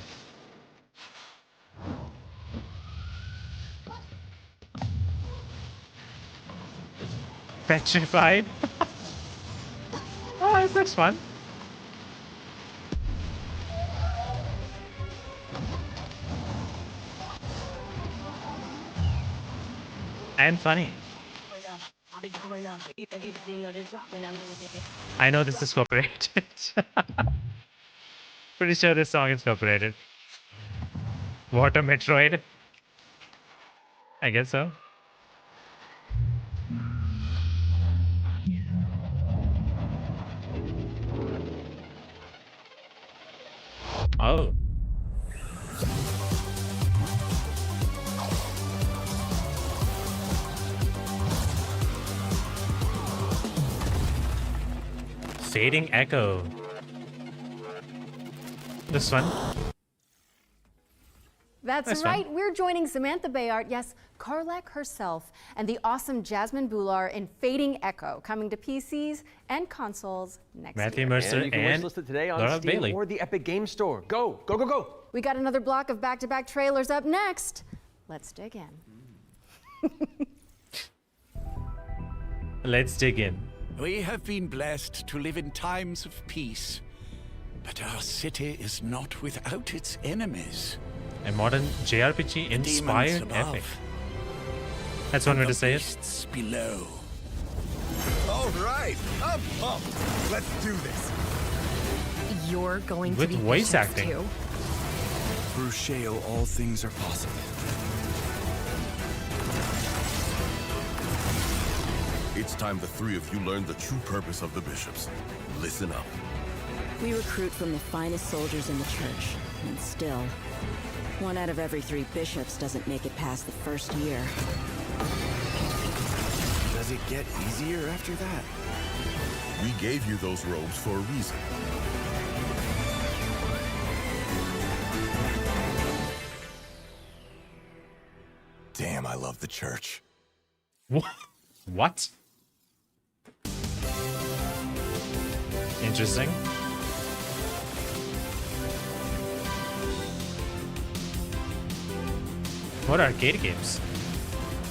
Petrified. Oh, that's fun. And funny. I know this is copyrighted. Pretty sure this song is copyrighted. Water Metroid? I guess so. Oh. Fading Echo. This one. That's right. We're joining Samantha Bayard, yes, Karlak herself, and the awesome Jasmine Bular in Fading Echo, coming to PCs and consoles next Matthew year. Mercer And you can and wishlist it today on Laura Steam Bailey. or the Epic Game Store. Go, go, go, go! We got another block of back-to-back trailers up next. Let's dig in. Let's dig in. We have been blessed to live in times of peace, but our city is not without its enemies. A modern JRPG inspired above, epic. That's one way to say it. Beasts below. All right, I'm pumped. Let's do this. You're going With to be voice bishops acting. too. Through Shale, all things are possible. It's time the three of you learn the true purpose of the bishops. Listen up. We recruit from the finest soldiers in the church, and still, 1 out of every 3 bishops doesn't make it past the first year. Does it get easier after that? We gave you those robes for a reason. Damn, I love the church. What? Interesting. What arcade games?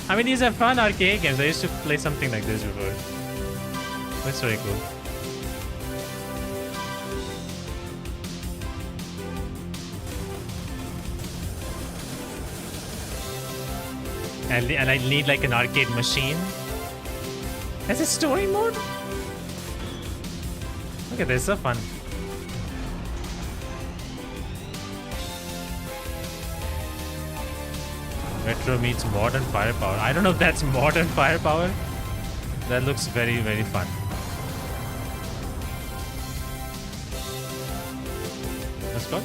I mean, these are fun arcade games. I used to play something like this before. That's very cool. And I need like an arcade machine. That's a story mode? Look at this, so fun. Retro meets modern firepower. I don't know if that's modern firepower. That looks very, very fun. Let's go.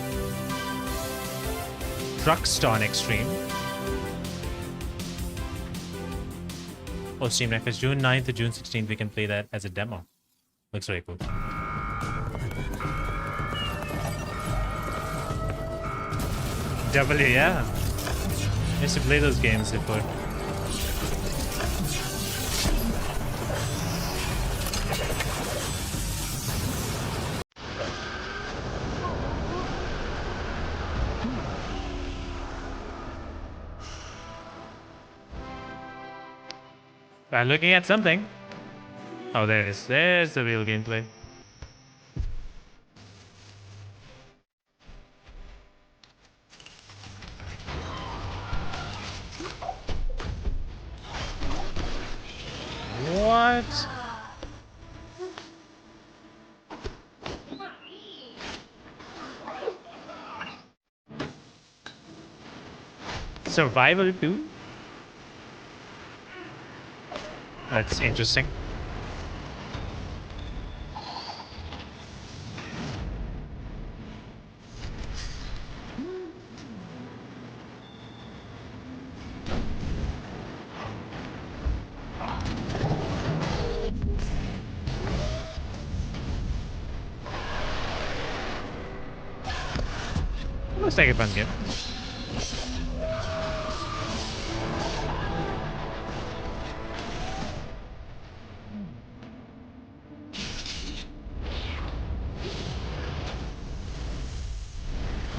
Truckston Extreme. Oh, Steam Next is June 9th to June 16th. We can play that as a demo. Looks very cool. W, yeah. I used to play those games before. I'm looking at something. Oh, there it is. There's the real gameplay. What? Survival 2? That's interesting. Looks like a fun game.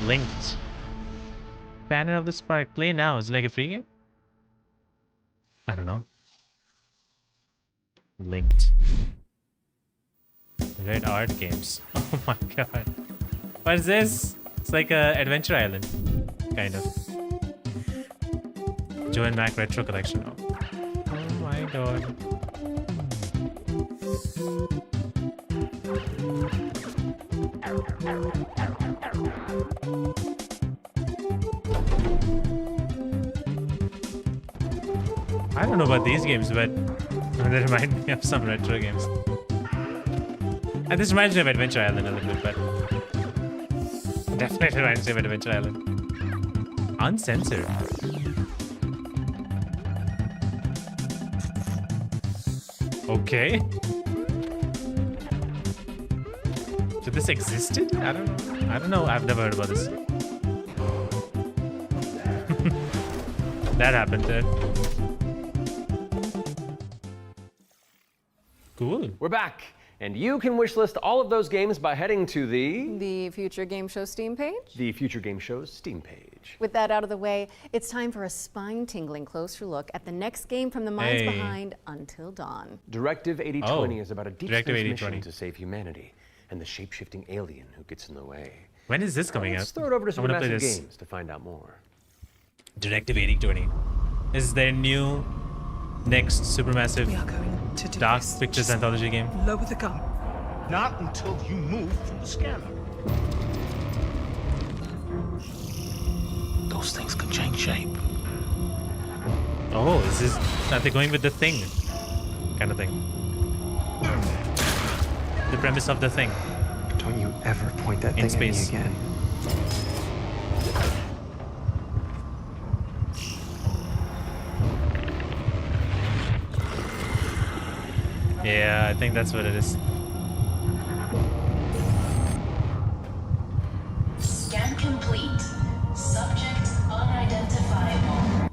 Linked. Banner of the Spark. Play now. Is it like a free game? I don't know. Linked. Red Art Games. Oh my god. What is this? It's like a Adventure Island. Kind of. Joe and Mac Retro Collection. Oh my god. I don't know about these games, but they remind me of some retro games. And this reminds me of Adventure Island a little bit, but definitely reminds me of Adventure Island. Uncensored. Okay. So this existed? I don't know. I've never heard about this. That happened there. Cool. We're back, and you can wishlist all of those games by heading to the Future Game Show Steam page. The Future Game Show's Steam page. With that out of the way, it's time for a spine-tingling closer look at the next game from the minds behind Until Dawn. Directive 8020 is about a deep space mission 8020. to save humanity and the shape-shifting alien who gets in the way. When is this coming Let's out? throw it over to I wanna play Supermassive this. Games to find out more. Directive 8020. This is their new next supermassive Dark Pictures anthology game. Lower the gun. Not until you move from the scanner. Those things can change shape. Oh, are they going with the thing? Kind of thing. The premise of the thing. Don't you ever point that In thing space. at me again. Yeah, I think that's what it is. Scan complete. Subject unidentifiable.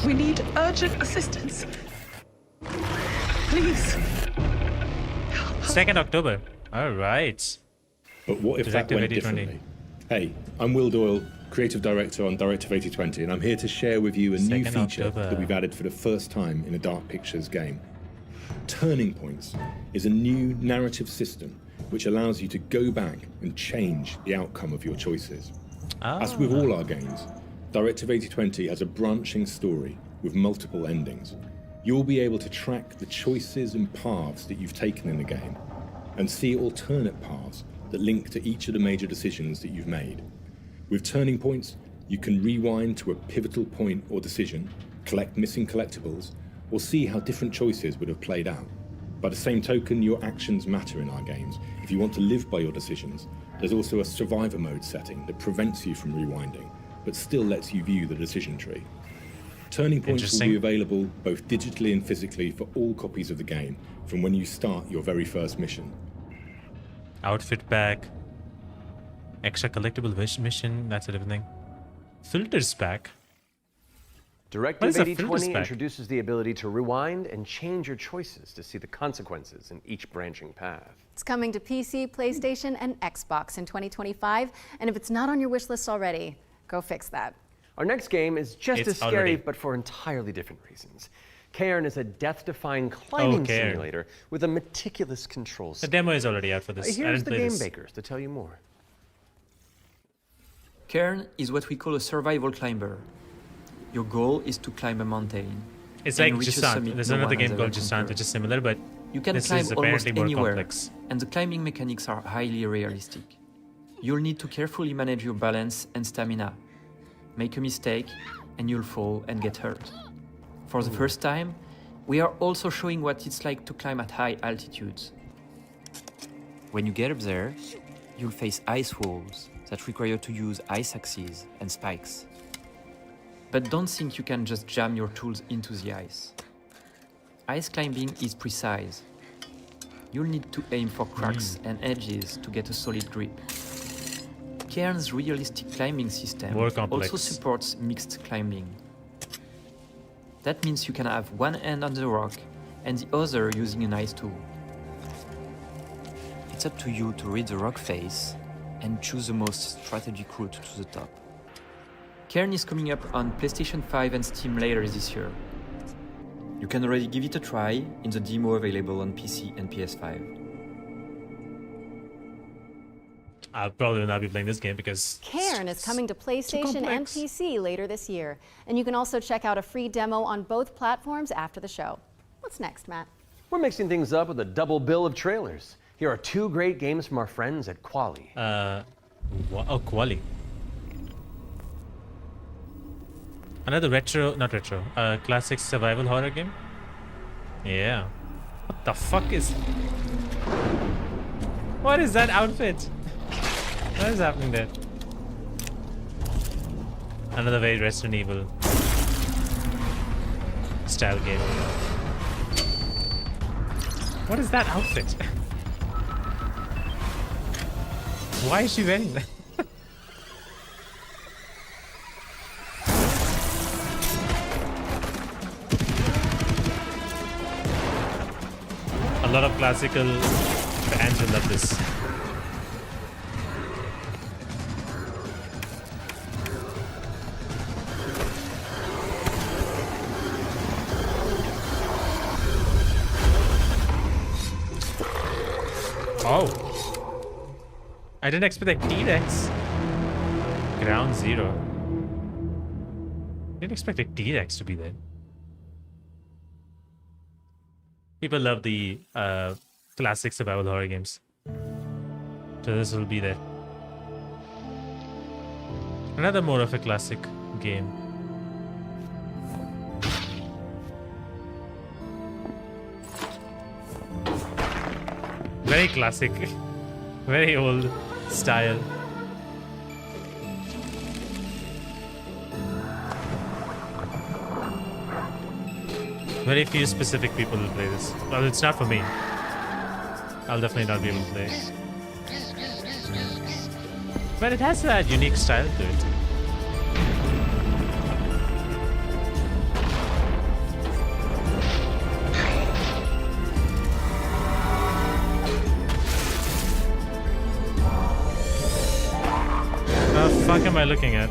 We need urgent assistance. Please. 2nd October. All right. But what if Directive that went 8020. differently? Hey, I'm Will Doyle, creative director on Directive 8020, and I'm here to share with you a new 2nd feature October. that we've added for the first time in a Dark Pictures game. Turning Points is a new narrative system which allows you to go back and change the outcome of your choices. As with all our games, Directive 8020 has a branching story with multiple endings. You'll be able to track the choices and paths that you've taken in the game and see alternate paths that link to each of the major decisions that you've made. With Turning Points, you can rewind to a pivotal point or decision, collect missing collectibles, or see how different choices would have played out. By the same token, your actions matter in our games. If you want to live by your decisions, there's also a survivor mode setting that prevents you from rewinding, but still lets you view the decision tree. Turning points will be available both digitally and physically for all copies of the game from when you start your very first mission. Outfit pack. Extra collectible mission, that sort of thing. Filters pack. Directive 8020 introduces the ability to rewind and change your choices to see the consequences in each branching path. It's coming to PC, PlayStation, and Xbox in 2025, and if it's not on your wish list already, go fix that. Our next game is just as scary, but for entirely different reasons. Cairn is a death-defying climbing simulator with a meticulous control scheme. The demo is already out for this. Here's the game makers to tell you more. Cairn is what we call a survival climber. Your goal is to climb a mountain. It's like Gisant. There's another game called Gisant, which is similar, but you can this climb is almost apparently more anywhere, complex. and the climbing mechanics are highly realistic. You'll need to carefully manage your balance and stamina. Make a mistake, and you'll fall and get hurt. For the first time, we are also showing what it's like to climb at high altitudes. When you get up there, you'll face ice walls that require you to use ice axes and spikes. But don't think you can just jam your tools into the ice. Ice climbing is precise. You'll need to aim for cracks and edges to get a solid grip. Cairn's realistic climbing system also supports mixed climbing. That means you can have one hand on the rock and the other using an ice tool. It's up to you to read the rock face and choose the most strategic route to the top. Cairn is coming up on PlayStation 5 and Steam later this year. You can already give it a try in the demo available on PC and PS5. I'll probably not be playing this game because Cairn is coming to PlayStation and PC later this year. And you can also check out a free demo on both platforms after the show. What's next, Matt? We're mixing things up with a double bill of trailers. Here are two great games from our friends at Quali. Quali. Another classic survival horror game? Yeah. What the fuck is... What is that outfit? What is happening there? Another very Resident Evil style game. What is that outfit? Why is she wearing that? A lot of classical fans will love this. Oh. I didn't expect a T-Rex. Ground Zero. Didn't expect a T-Rex to be there. People love the classic survival horror games. So this will be there. Another more of a classic game. Very classic. Very old style. Very few specific people will play this. Well, it's not for me. I'll definitely not be able to play it. But it has that unique style to it. What the fuck am I looking at?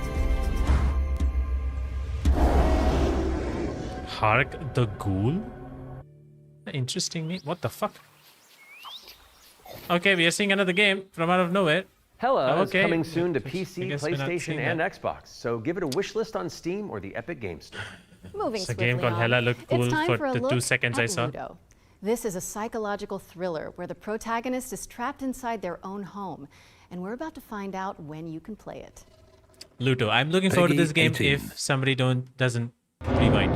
Hark the Ghoul? Interesting me. What the fuck? Okay, we are seeing another game from out of nowhere. Hella is coming soon to PC, PlayStation, and Xbox, so give it a wish list on Steam or the Epic Game Store. Moving It's a game called Hella looked cool for the 2 seconds I saw. Ludo. This is a psychological thriller where the protagonist is trapped inside their own home, and we're about to find out when you can play it. Ludo. I'm looking forward to this game if somebody doesn't rewind.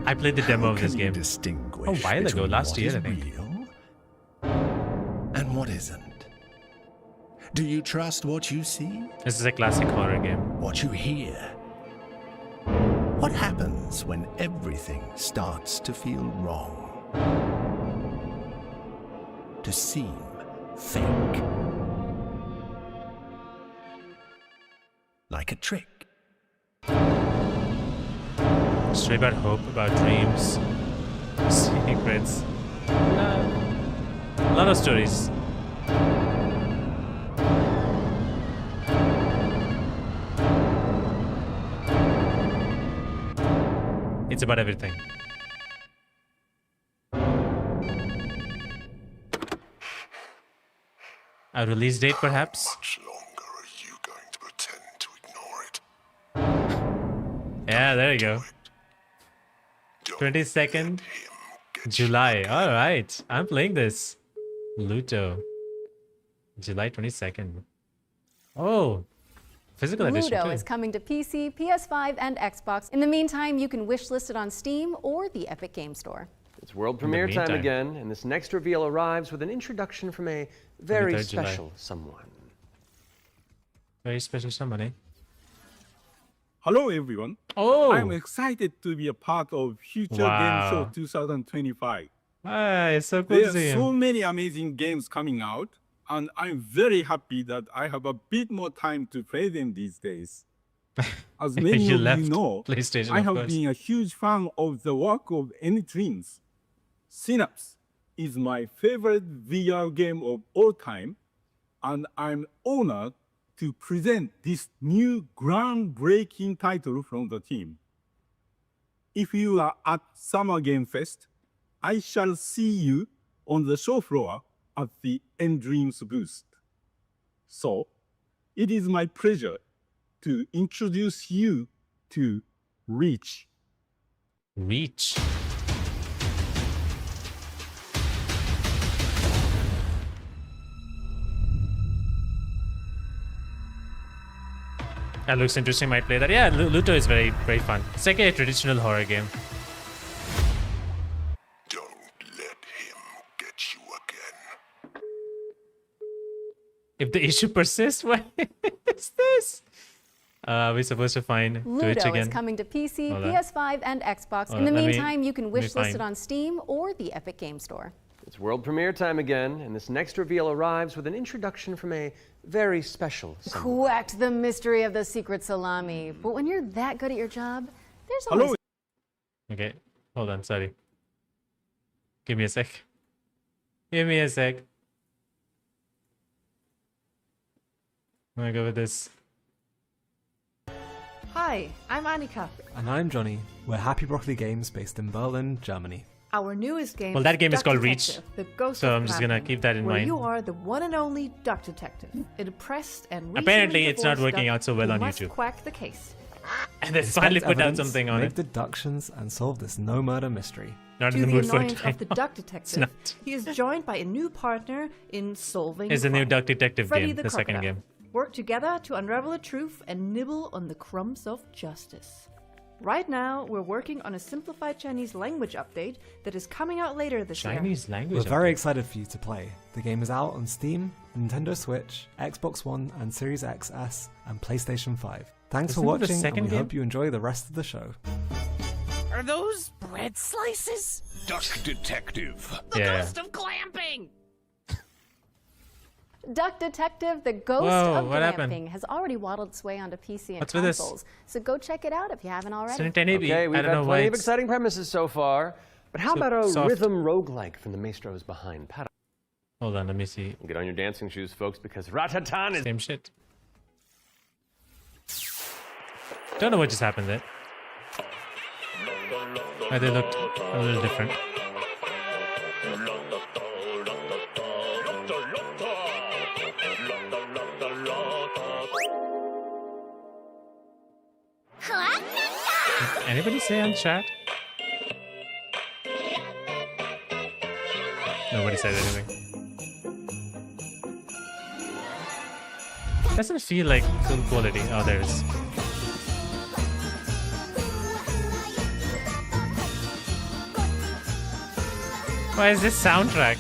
I played the demo of this game a while ago, last year I think. And what isn't? Do you trust what you see? This is a classic horror game. What you hear? What happens moments when everything starts to feel wrong. To seem fake. Like a trick. Story about hope, about dreams, secrets. A lot of stories. It's about everything. A release date, perhaps? Much longer are you going to pretend to ignore it? Yeah, there you go. 22nd July. Alright, I'm playing this. Luto. July 22nd. Oh, physical edition Ludo too. is coming to PC, PS5, and Xbox. In the meantime, you can wishlist it on Steam or the Epic Game Store. It's world premiere time again, and this next reveal arrives with an introduction from a very special someone. Very special someone, eh? Hello, everyone. Oh! I'm excited to be a part of Future Game Show 2025. It's so cool There to see are so him. many amazing games coming out, and I'm very happy that I have a bit more time to play them these days. As many You of left you know, PlayStation, I of have course. been a huge fan of the work of Anytreams. Synapse is my favorite VR game of all time, and I'm honored to present this new groundbreaking title from the team. If you are at Summer Game Fest, I shall see you on the show floor at the Dreams booth. So, it is my pleasure to introduce you to Reach. Reach. That looks interesting, might play that. Yeah, Luto is very, very fun. It's like a traditional horror game. Don't let him get you again. If the issue persists, what is this? We're supposed to find Twitch Ludo again. is coming to PC, Hold on. PS5, and Xbox. Hold In the on, let me- meantime, you can let me wishlist it find- on Steam or the Epic Game Store. It's world premiere time again, and this next reveal arrives with an introduction from a very special someone. Quacked the mystery of the secret salami. But when you're that good at your job, there's always... Okay, hold on, sorry. Give me a sec. Give me a sec. I'm gonna go with this. Hi, I'm Annika. And I'm Johnny. We're Happy Broccoli Games based in Berlin, Germany. Our newest game Well, that game is Duck called Detective, Reach, The Ghost so of I'm just gonna Clapham, keep that in where mind. you are the one and only Duck Detective. A depressed and Apparently, recently it's not divorced working duck out so well who on must YouTube. quack the case. And they Inspect finally put out evidence, something on make it. deductions, and solve this no murder mystery. Not To in the the mood for annoyance it. of the Duck It's Detective, not. he is joined by a new partner in solving It's the new crime. Duck Detective Freddy game, the second Crocodile. game. Work together to unravel the truth and nibble on the crumbs of justice. Right now, we're working on a simplified Chinese language update that is coming out later this year. Chinese language. We're very excited for you to play. The game is out on Steam, Nintendo Switch, Xbox One and Series XS, and PlayStation 5. Thanks for Isn't it the watching, and second we game? hope you enjoy the rest of the show. Are those bread slices? Duck Detective. The Yeah. ghost of glamping! Duck Detective, the Ghost Whoa, of what happened? Glamping, has already waddled its way onto PC and What's with this? consoles. So go check it out if you haven't already. Okay, we've I don't know had why plenty of it's exciting premises so far, but how so about a soft. rhythm roguelike from the maestros behind Pat? Hold on, let me see. Get on your dancing shoes, folks, because Ratatan is... Same shit. Don't know what just happened there. Oh, they looked a little different. Did anybody say on chat? Nobody said anything. Doesn't feel like film quality. Oh, there it is. Why is this soundtrack?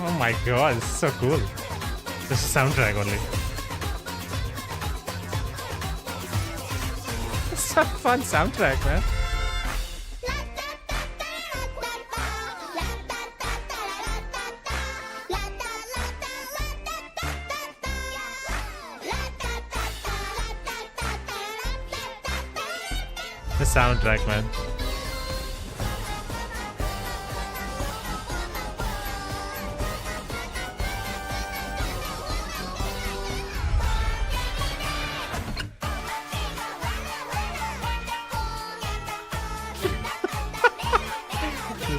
Oh my god, this is so cool. This is soundtrack only. It's a fun soundtrack, man. The soundtrack, man.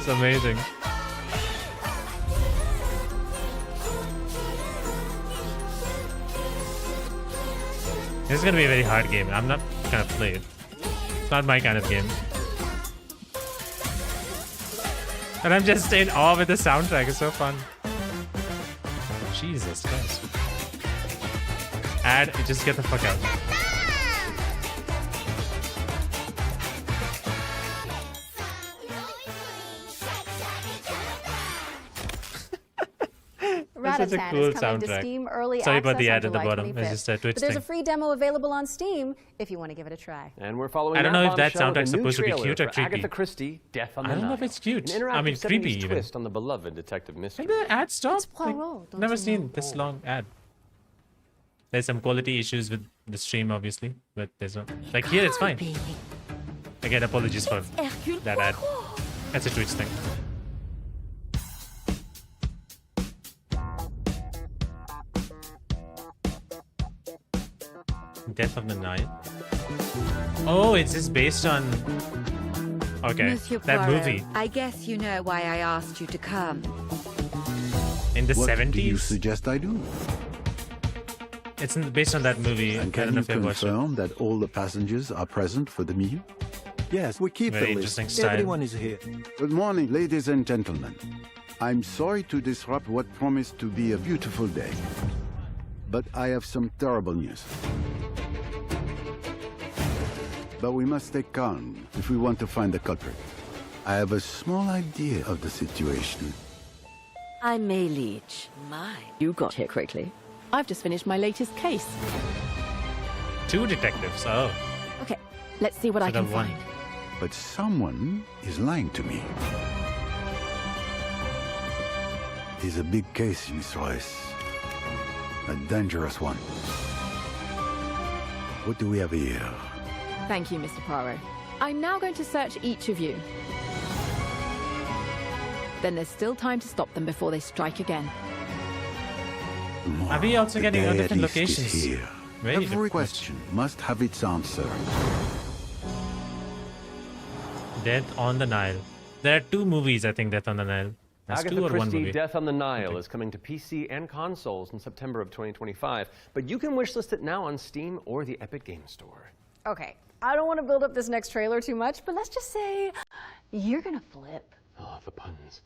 It's amazing. This is gonna be a very hard game. I'm not gonna play it. It's not my kind of game. And I'm just in awe with the soundtrack. It's so fun. Jesus Christ. Ad, just get the fuck out. That's such a cool is coming to soundtrack. Steam early Sorry about the ad access at the on July bottom. It's 25th. just a Twitch But there's thing. a free demo available on Steam if you want to give it a try. And we're following I don't know if that bombshell with a soundtrack's new supposed to be trailer cute or for creepy. Agatha Christie, Death on the I don't know Nile. if it's cute. An I mean, interactive creepy 70s even. twist on the beloved detective mystery. And the ad stopped. It's Poirot, don't Never you seen know? this long ad. There's some quality issues with the stream, obviously, but there's no. Like here, it's fine. Again, apologies for that ad. That's a Twitch thing. Death of the Nile. Oh, it's just based on. Okay, Monsieur that Poirot, movie I guess you know why I asked you to come. in the What 70s. do you suggest I do? It's based on that movie. And I can don't know you if you watched it. confirm that all the passengers are present for the meal? Yes, we keep Very the list. interesting style. Everyone is here. Good morning, ladies and gentlemen. I'm sorry to disrupt what promised to be a beautiful day, but I have some terrible news. But we must stay calm if we want to find the culprit. I have a small idea of the situation. I'm May Leach. My, you got here quickly. I've just finished my latest case. Two detectives. Oh. Okay, let's see what I can find. But someone is lying to me. It's a big case, Miss Royce. A dangerous one. What do we have here? Thank you, Mr. Poirot. I'm now going to search each of you. Then there's still time to stop them before they strike again. Are we also The getting day at different least is locations? here. Very Every different. question must have its answer. Death on the Nile. There are two movies, I think, Death on the Nile. That's Agatha two or one Christie, movie. Death on the Nile is coming to PC and consoles in September of 2025, but you can wishlist it now on Steam or the Epic Game Store. Okay, I don't want to build up this next trailer too much, but let's just say you're gonna flip. Oh, the puns.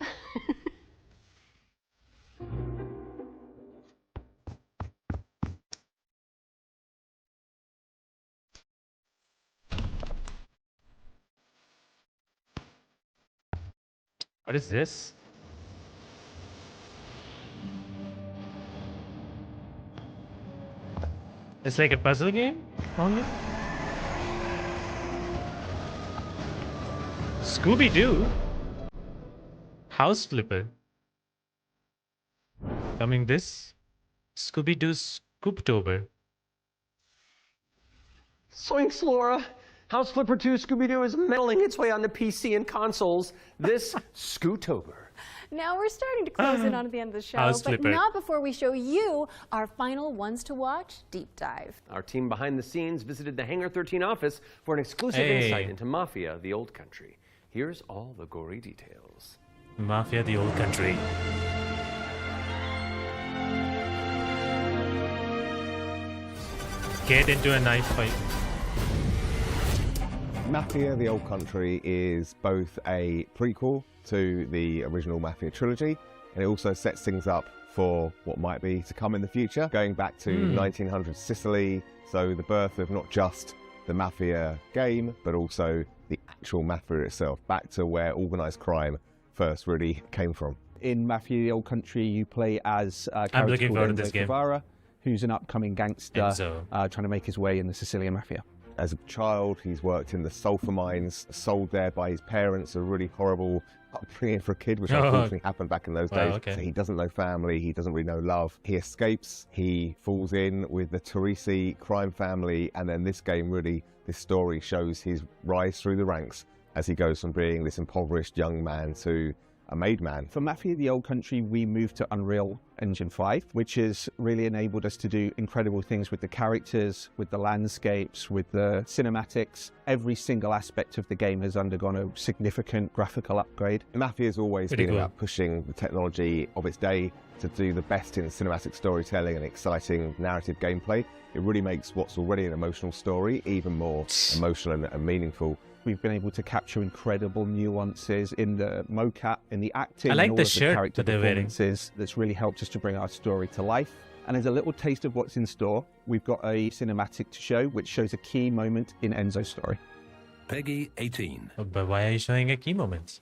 What is this? It's like a puzzle game? Only? Scooby-Doo? House Flipper. Coming this? Scooby-Doo Scooptober. Soinks, Laura! House Flipper 2 Scooby-Doo is meddling its way onto PC and consoles this Scootober. Now we're starting to close in on the end of the show, House but Flipper. not before we show you our final ones to watch deep dive. Our team behind the scenes visited the Hangar 13 office for an exclusive Hey. insight into Mafia, the Old Country. Here's all the gory details. Mafia, the Old Country. Get into a knife fight. Mafia: The Old Country is both a prequel to the original Mafia trilogy, and it also sets things up for what might be to come in the future, going back to 1900s Sicily, so the birth of not just the Mafia game, but also the actual Mafia itself, back to where organised crime first really came from. In Mafia: The Old Country, you play as a I'm character looking called forward to Enzo this game. Favara, who's an upcoming gangster Enzo. trying to make his way in the Sicilian Mafia. As a child, he's worked in the sulfur mines, sold there by his parents, a really horrible upbringing for a kid, which unfortunately happened back in those days. Okay. So he doesn't know family, he doesn't really know love. He escapes, he falls in with the Teresi crime family, and then this game really, this story shows his rise through the ranks as he goes from being this impoverished young man to a made man. For Mafia: The Old Country, we moved to Unreal Engine 5, which has really enabled us to do incredible things with the characters, with the landscapes, with the cinematics. Every single aspect of the game has undergone a significant graphical upgrade. Mafia's always been about pushing the technology of its day to do the best in cinematic storytelling and exciting narrative gameplay. It really makes what's already an emotional story even more emotional and meaningful. We've been able to capture incredible nuances in the mocap, in the acting, I like and all the of shirt character that they're wearing. performances. That's really helped us to bring our story to life. And as a little taste of what's in store, we've got a cinematic to show, which shows a key moment in Enzo's story. Peggy 18. But why are you showing a key moment?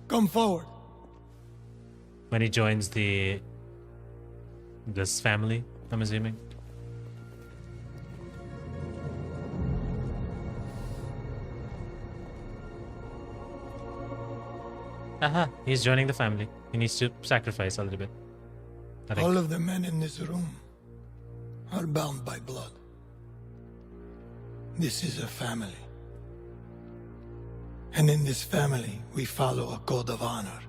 Come forward. When he joins this family, I'm assuming. Aha, he's joining the family. He needs to sacrifice a little bit, I think. All of the men in this room are bound by blood. This is a family. And in this family, we follow a code of honor.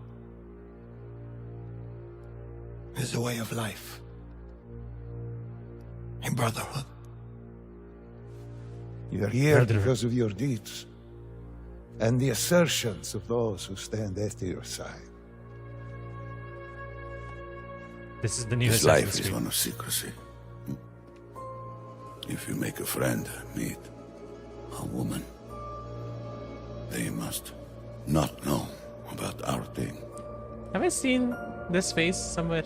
It's a way of life. A brotherhood. You're here because of your deeds and the assertions of those who stand at your side. This is the new This Assassin's life is Creed. one of secrecy. If you make a friend, meet a woman, they must not know about our thing. Have I seen this face somewhere?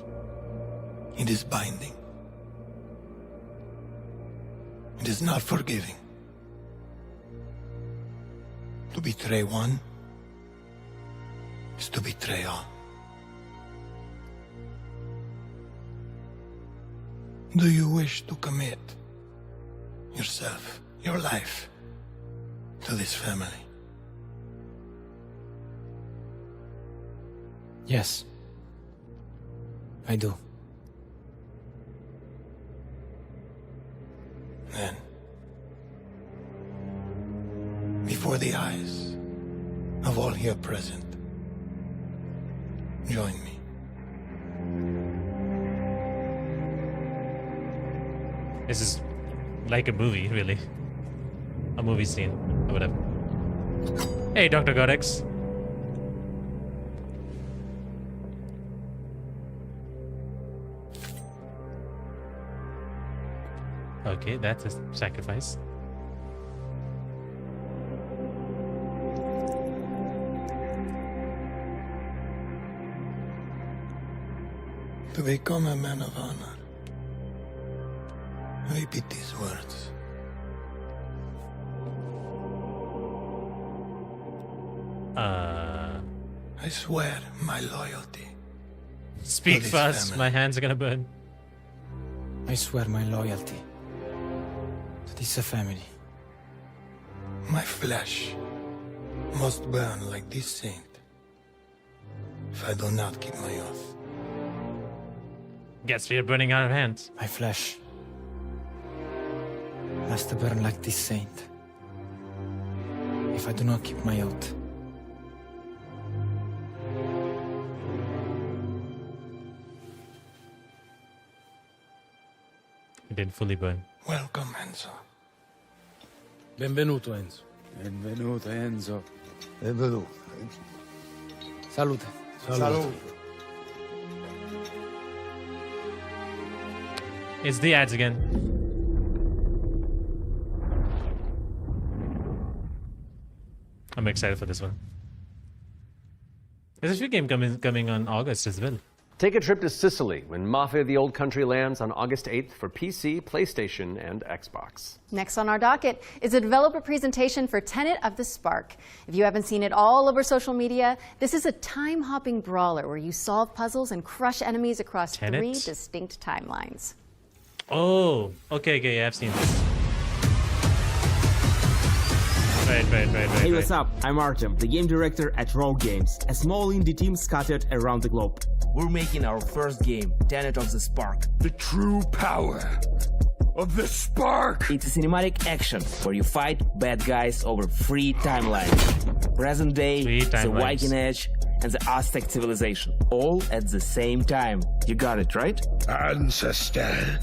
It is binding. It is not forgiving. To betray one is to betray all. Do you wish to commit yourself, your life, to this family? Yes, I do. Then, before the eyes of all here present, join me. This is like a movie, really. A movie scene, or whatever. Hey, Dr. Godex. Okay, that's a sacrifice. To become a man of honor, repeat these words. I swear my loyalty. Speak to this fast, family. my hands are gonna burn. I swear my loyalty to this family. My flesh must burn like this saint if I do not keep my oath. Guess we are burning our hands. My flesh must burn like this saint if I do not keep my oath. It didn't fully burn. Welcome, Enzo. Benvenuto, Enzo. Benvenuto, Enzo. Benvenuto. Salute. Salute. It's the ads again. I'm excited for this one. There's a few games coming on August as well. Take a trip to Sicily when Mafia: The Old Country lands on August 8th for PC, PlayStation, and Xbox. Next on our docket is a developer presentation for Tenet of the Spark. If you haven't seen it all over social media, this is a time-hopping brawler where you solve puzzles and crush enemies across Tenet? 3 distinct timelines. Oh, okay, yeah, I've seen this. Right. Hey, what's up? I'm Artem, the game director at Rogue Games, a small indie team scattered around the globe. We're making our first game, Tenet of the Spark. The true power of the spark! It's a cinematic action where you fight bad guys over 3 timelines. Present day, the Viking Age, and the Aztec civilization. All at the same time. You got it, right? Ancestor,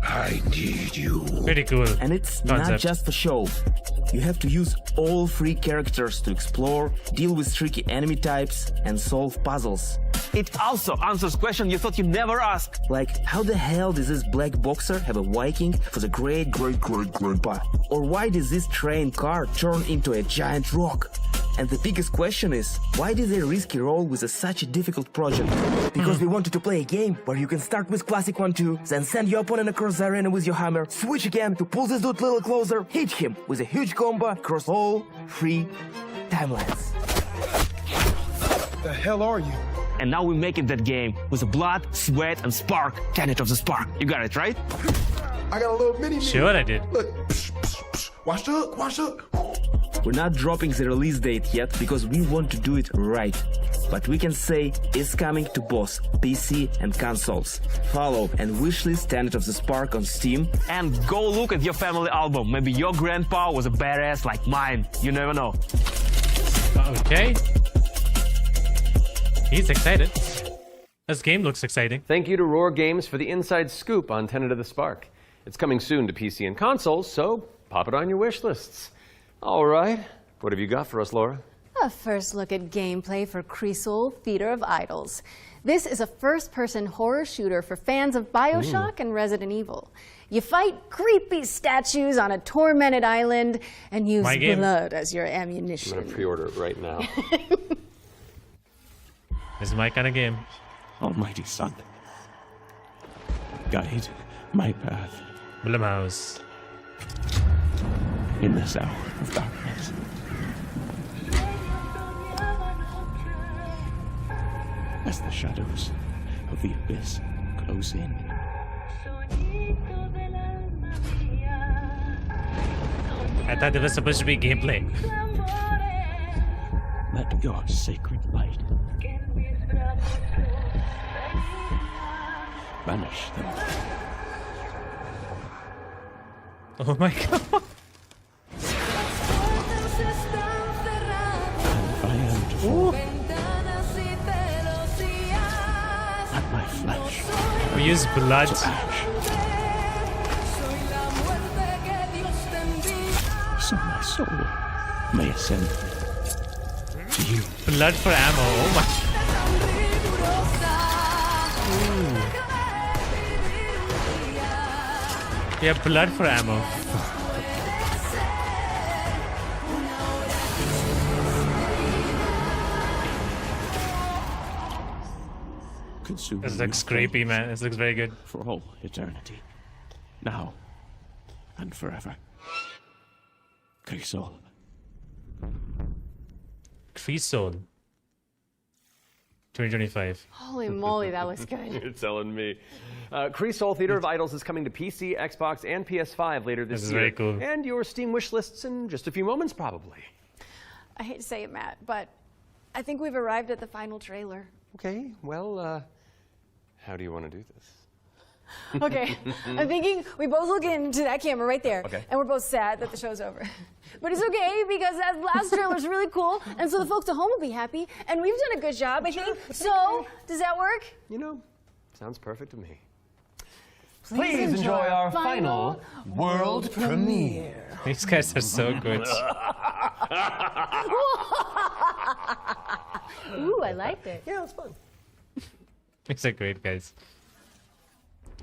I need you. Pretty cool. And it's not just for show. You have to use all 3 characters to explore, deal with tricky enemy types, and solve puzzles. It also answers questions you thought you'd never ask. Like, how the hell does this black boxer have a Viking for the great-great-great-grandpa? Or why does this train car turn into a giant rock? And the biggest question is, why did they risky roll with such a difficult project? Because we wanted to play a game where you can start with classic 1-2, then send your opponent across the arena with your hammer, switch again to pull this dude a little closer, hit him with a huge combo across all 3 timelines. The hell are you? And now we're making that game with the blood, sweat, and spark. Tenet of the Spark. You got it, right? I got a little mini. Sure I did. Look, watch the hook, watch the hook. We're not dropping the release date yet because we want to do it right. But we can say it's coming to both PC and consoles. Follow and wishlist Tenet of the Spark on Steam. And go look at your family album. Maybe your grandpa was a badass like mine. You never know. Okay. He's excited. This game looks exciting. Thank you to Roar Games for the inside scoop on Tenet of the Spark. It's coming soon to PC and consoles, so pop it on your wish lists. All right, what have you got for us, Laura? A first look at gameplay for Cresol, Feeder of Idols. This is a first-person horror shooter for fans of BioShock and Resident Evil. You fight creepy statues on a tormented island and use blood as your ammunition. I'm gonna pre-order it right now. This is my kind of game. Almighty Son, guide my path. Blumhouse. In this hour of darkness. As the shadows of the abyss close in. I thought there was supposed to be gameplay. Let your sacred light banish them. Oh my god. I am to fall. Let my flesh. We use blood. So my soul may ascend to you. Blood for ammo. Oh my. Yeah, blood for ammo. This looks creepy, man. This looks very good. For all eternity. Now and forever. Cresol. Cresol. 2025. Holy moly, that looks good. You're telling me. Cresol Theater of Idols is coming to PC, Xbox, and PS5 later this year. This is very cool. And your Steam wish lists in just a few moments, probably. I hate to say it, Matt, but I think we've arrived at the final trailer. Okay, well, how do you want to do this? Okay, I'm thinking we both look into that camera right there, Okay. and we're both sad that the show's over. But it's okay, because that last trailer's really cool, and so the folks at home will be happy, and we've done a good job, I think. So, does that work? You know, sounds perfect to me. Please enjoy our final world premiere. These guys are so good. Ooh, I liked it. Yeah, it's fun. These are great guys.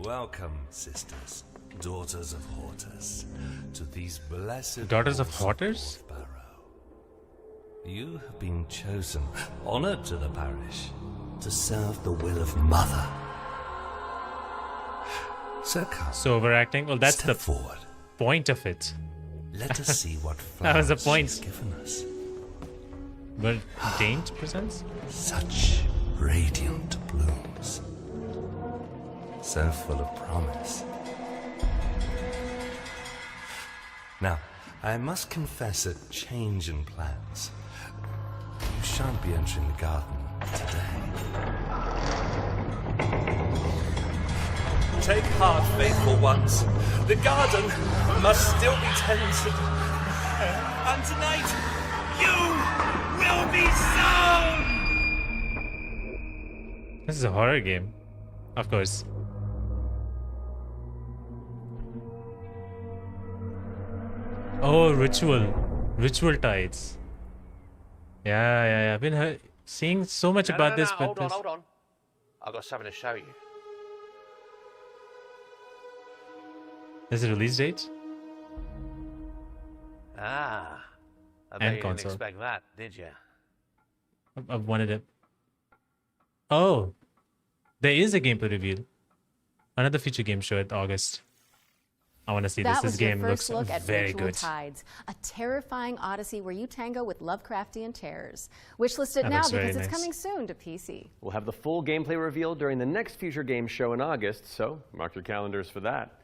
Welcome, sisters, daughters of Hortus, to these blessed Daughters of halls Hortus? of Barrow. You have been chosen, honored to the parish, to serve the will of Mother. So come. So overacting. Well, that's the forward. point of it. Let us see what That was the flowers point. she's given us. But Daint presents? Such radiant blooms. So full of promise. Now, I must confess a change in plans. You shan't be entering the garden today. Take heart, faithful ones. The garden must still be tended. And tonight, you will be sown! This is a horror game. Of course. Oh, ritual. Ritual tides. Yeah. I've been seeing so much about this. But Hold on. I've got something to show you. There's a release date? I And bet you didn't console. expect that, did you? I've wanted it. Oh, there is a gameplay reveal. Another feature game show at August. I want to see this. That This was your game first looks look at very Ritual good. Tides, a terrifying odyssey where you tango with Lovecraftian terrors. Wishlisted That now looks very because it's nice. coming soon to PC. We'll have the full gameplay revealed during the next Future Games show in August, so mark your calendars for that.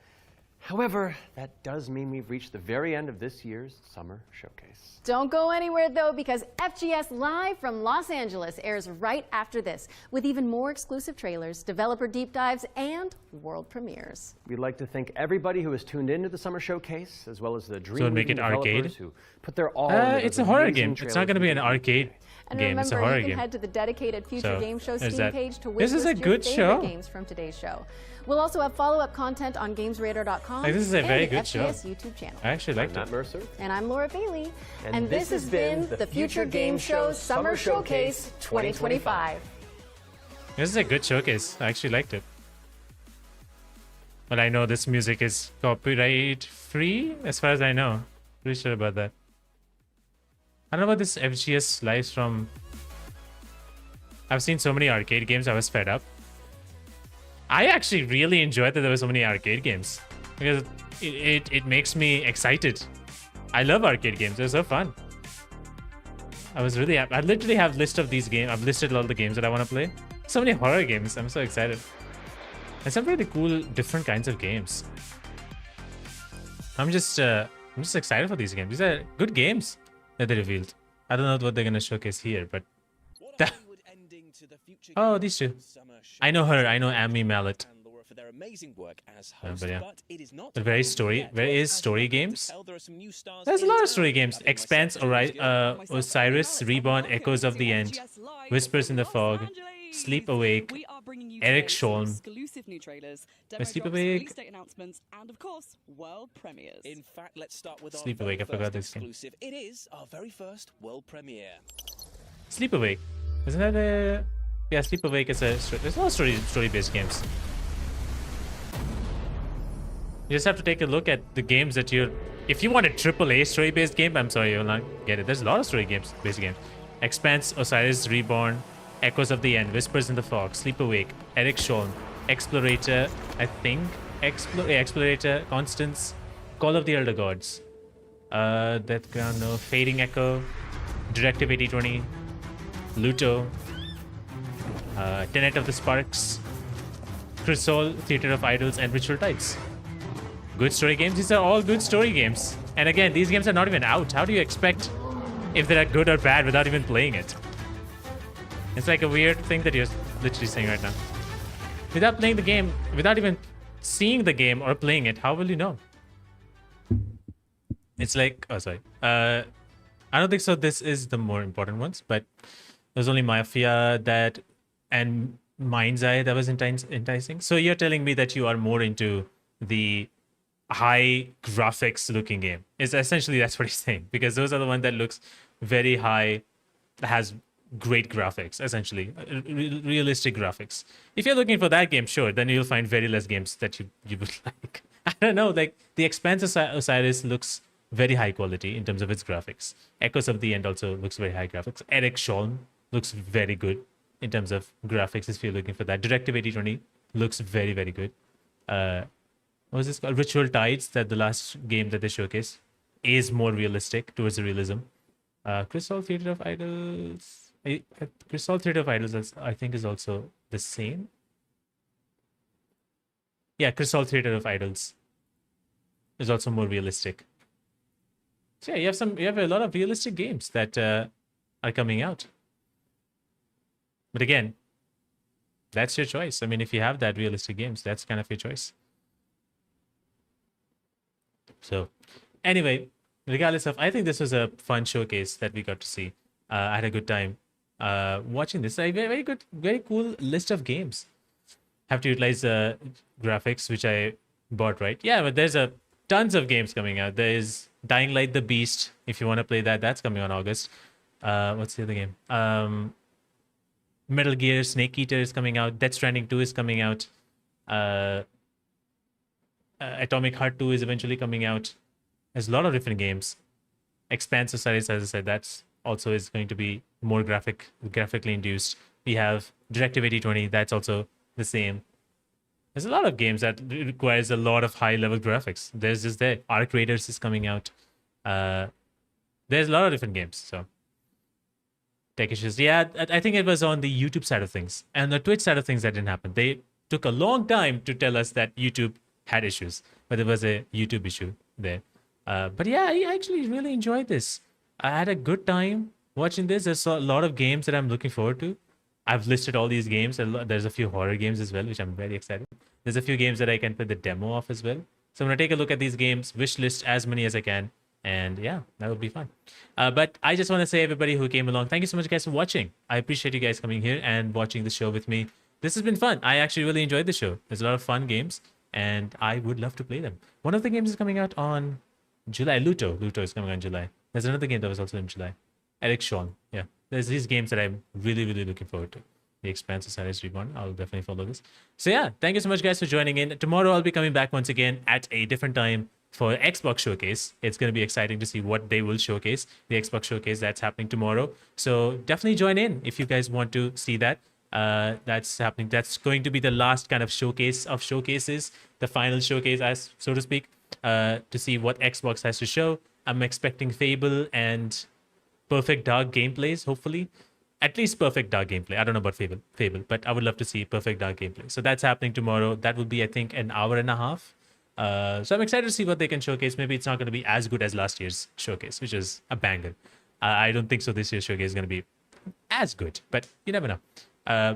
However, that does mean we've reached the very end of this year's Summer Showcase. Don't go anywhere though, because FGS Live from Los Angeles airs right after this, with even more exclusive trailers, developer deep dives, and world premieres. We'd like to thank everybody who has tuned into the Summer Showcase, as well as the Dream make it developers arcade? who put their all into It's those a horror amazing game. It's not going to be an arcade And game. It's a remember, horror you can game. head to the dedicated Future So, Game Show there's Steam that. page to This is a wishlist your good favorite show. games from today's show. We'll also have follow-up content on GamesRadar.com Like, this is a and very the good show. FGS YouTube channel. I actually liked I'm Matt it. Mercer. And I'm Laura Bailey. And this has been the Future Game Show Summer Showcase 2025. This is a good showcase. I actually liked it. But I know this music is copyright free, as far as I know. Pretty sure about that. I don't know about this FGS lives from... I've seen so many arcade games, I was fed up. I actually really enjoyed that there were so many arcade games. Because it makes me excited. I love arcade games, they're so fun. I was really happy. I literally have a list of these games. I've listed all the games that I want to play. So many horror games, I'm so excited. And some really cool, different kinds of games. I'm just excited for these games. These are good games that they revealed. I don't know what they're gonna showcase here, but oh, these two. I know her. I know Amy Mallet. For their amazing work as But host, yeah. but it is not But very story. There is story games. there are some new stars There's a in lot of town. story games. Expanse, Osiris Reborn, Echoes of the End, Whispers in the Fog, Sleep Awake, Eric Scholm. Exclusive new trailers, demo Sleep drops, Awake. release date announcements, and of course, world premieres. In fact, let's start with Sleep our Awake, I very forgot first this game. exclusive. It is our very first world premiere. Sleep Awake. Isn't that a... Yeah, Sleep Awake is a... There's a lot of story-based games. You just have to take a look at the games that you're... If you want a AAA story-based game, I'm sorry, you'll not get it. There's a lot of story-based games. Expanse, Osiris Reborn, Echoes of the End, Whispers in the Fog, Sleep Awake, Eric Scholm, Explorator, I think. Explorator, Constance, Call of the Elder Gods, Death Ground, no, Fading Echo, Directive 8020, Luto, Tenet of the Sparks, Crisol, Theater of Idols, and Ritual Tides. Good story games. These are all good story games. And again, these games are not even out. How do you expect if they are good or bad without even playing it? It's like a weird thing that you're literally saying right now. Without playing the game, without even seeing the game or playing it, how will you know? It's like, oh, sorry. I don't think so. This is the more important ones, but there's only Mafia that and Mind's Eye that was enticing. So you're telling me that you are more into the high graphics looking game. Is essentially that's what he's saying, because those are the one that looks very high, has great graphics, essentially realistic graphics. If you're looking for that game, sure, then you'll find very less games that you would like. I don't know, like the Expanse Osiris looks very high quality in terms of its graphics. Echoes of the End also looks very high graphics. Eric Scholm looks very good. in terms of graphics if you're looking for that. Directive 8020 looks very, very good. What was this called? Ritual Tides, that the last game that they showcased, is more realistic towards the realism. Crystal Theater of Idols. Crystal Theater of Idols, I think, is also the same. Yeah, Crystal Theater of Idols is also more realistic. So yeah, you have a lot of realistic games that are coming out. But again, that's your choice. I mean, if you have that realistic games, that's kind of your choice. So anyway, regardless of, I think this was a fun showcase that we got to see. I had a good time watching this. A very good, very cool list of games. Have to utilize graphics, which I bought, right? Yeah, but there's tons of games coming out. There's Dying Light the Beast. If you want to play that, that's coming on August. What's the other game? Metal Gear Snake Eater is coming out. Death Stranding 2 is coming out. Atomic Heart 2 is eventually coming out. There's a lot of different games. Expanse Osiris, as I said, that's also is going to be more graphically induced. We have Directive 8020, that's also the same. There's a lot of games that requires a lot of high-level graphics. There's just there. Arc Raiders is coming out. There's a lot of different games, so tech issues. Yeah, I think it was on the YouTube side of things. And the Twitch side of things, that didn't happen. They took a long time to tell us that YouTube had issues, but there was a YouTube issue there. But yeah, I actually really enjoyed this. I had a good time watching this. There's a lot of games that I'm looking forward to. I've listed all these games. There's a few horror games as well, which I'm very excited. There's a few games that I can play the demo of as well. So I'm going to take a look at these games, wish list as many as I can. And yeah, that would be fun. But I just want to say, everybody who came along, thank you so much, guys, for watching. I appreciate you guys coming here and watching the show with me. This has been fun. I actually really enjoyed the show. There's a lot of fun games, and I would love to play them. One of the games is coming out on July. Luto is coming out in July. There's another game that was also in July. Eric Sean. Yeah. There's these games that I'm really, really looking forward to. The Expanse of Osiris Reborn. I'll definitely follow this. So yeah, thank you so much, guys, for joining in. Tomorrow I'll be coming back once again at a different time for Xbox Showcase. It's going to be exciting to see what they will showcase. The Xbox Showcase that's happening tomorrow. So definitely join in if you guys want to see that. That's happening. That's going to be the last kind of showcase of showcases, the final showcase, as so to speak, to see what Xbox has to show. I'm expecting Fable and Perfect Dark gameplays, hopefully. At least Perfect Dark gameplay. I don't know about Fable, but I would love to see Perfect Dark gameplay. So that's happening tomorrow. That will be, I think, an hour and a half. So I'm excited to see what they can showcase. Maybe it's not going to be as good as last year's showcase, which is a banger. I don't think so this year's showcase is going to be as good, but you never know.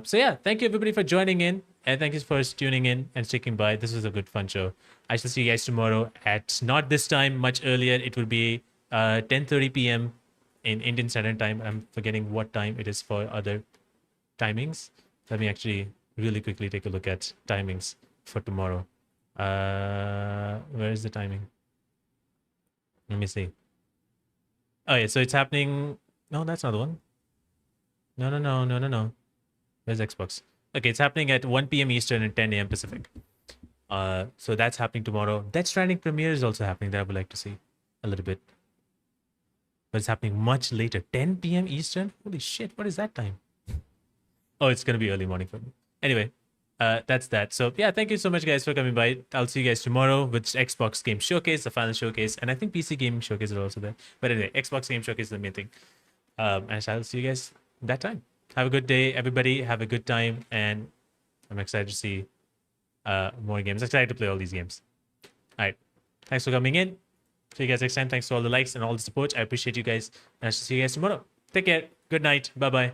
So yeah, thank you everybody for joining in, and thank you for tuning in and sticking by. This was a good fun show. I shall see you guys tomorrow at, not this time, much earlier. It will be 10:30 p.m. in Indian Standard Time. I'm forgetting what time it is for other timings. Let me actually really quickly take a look at timings for tomorrow. Where is the timing? Let me see. Oh yeah, so it's happening. No, that's not the one. No. Where's Xbox? Okay, it's happening at 1 p.m. Eastern and 10 a.m. Pacific. So that's happening tomorrow. Death Stranding premiere is also happening that I would like to see a little bit. But it's happening much later. 10 p.m. Eastern? Holy shit, what is that time? Oh, it's going to be early morning for me. Anyway, that's that. So yeah, thank you so much, guys, for coming by. I'll see you guys tomorrow with Xbox Game Showcase, the final showcase. And I think PC Gaming Showcase is also there. But anyway, Xbox Game Showcase is the main thing. And I'll see you guys that time. Have a good day, everybody. Have a good time. And I'm excited to see more games. Excited to play all these games. All right. Thanks for coming in. See you guys next time. Thanks for all the likes and all the support. I appreciate you guys. And I shall see you guys tomorrow. Take care. Good night. Bye-bye.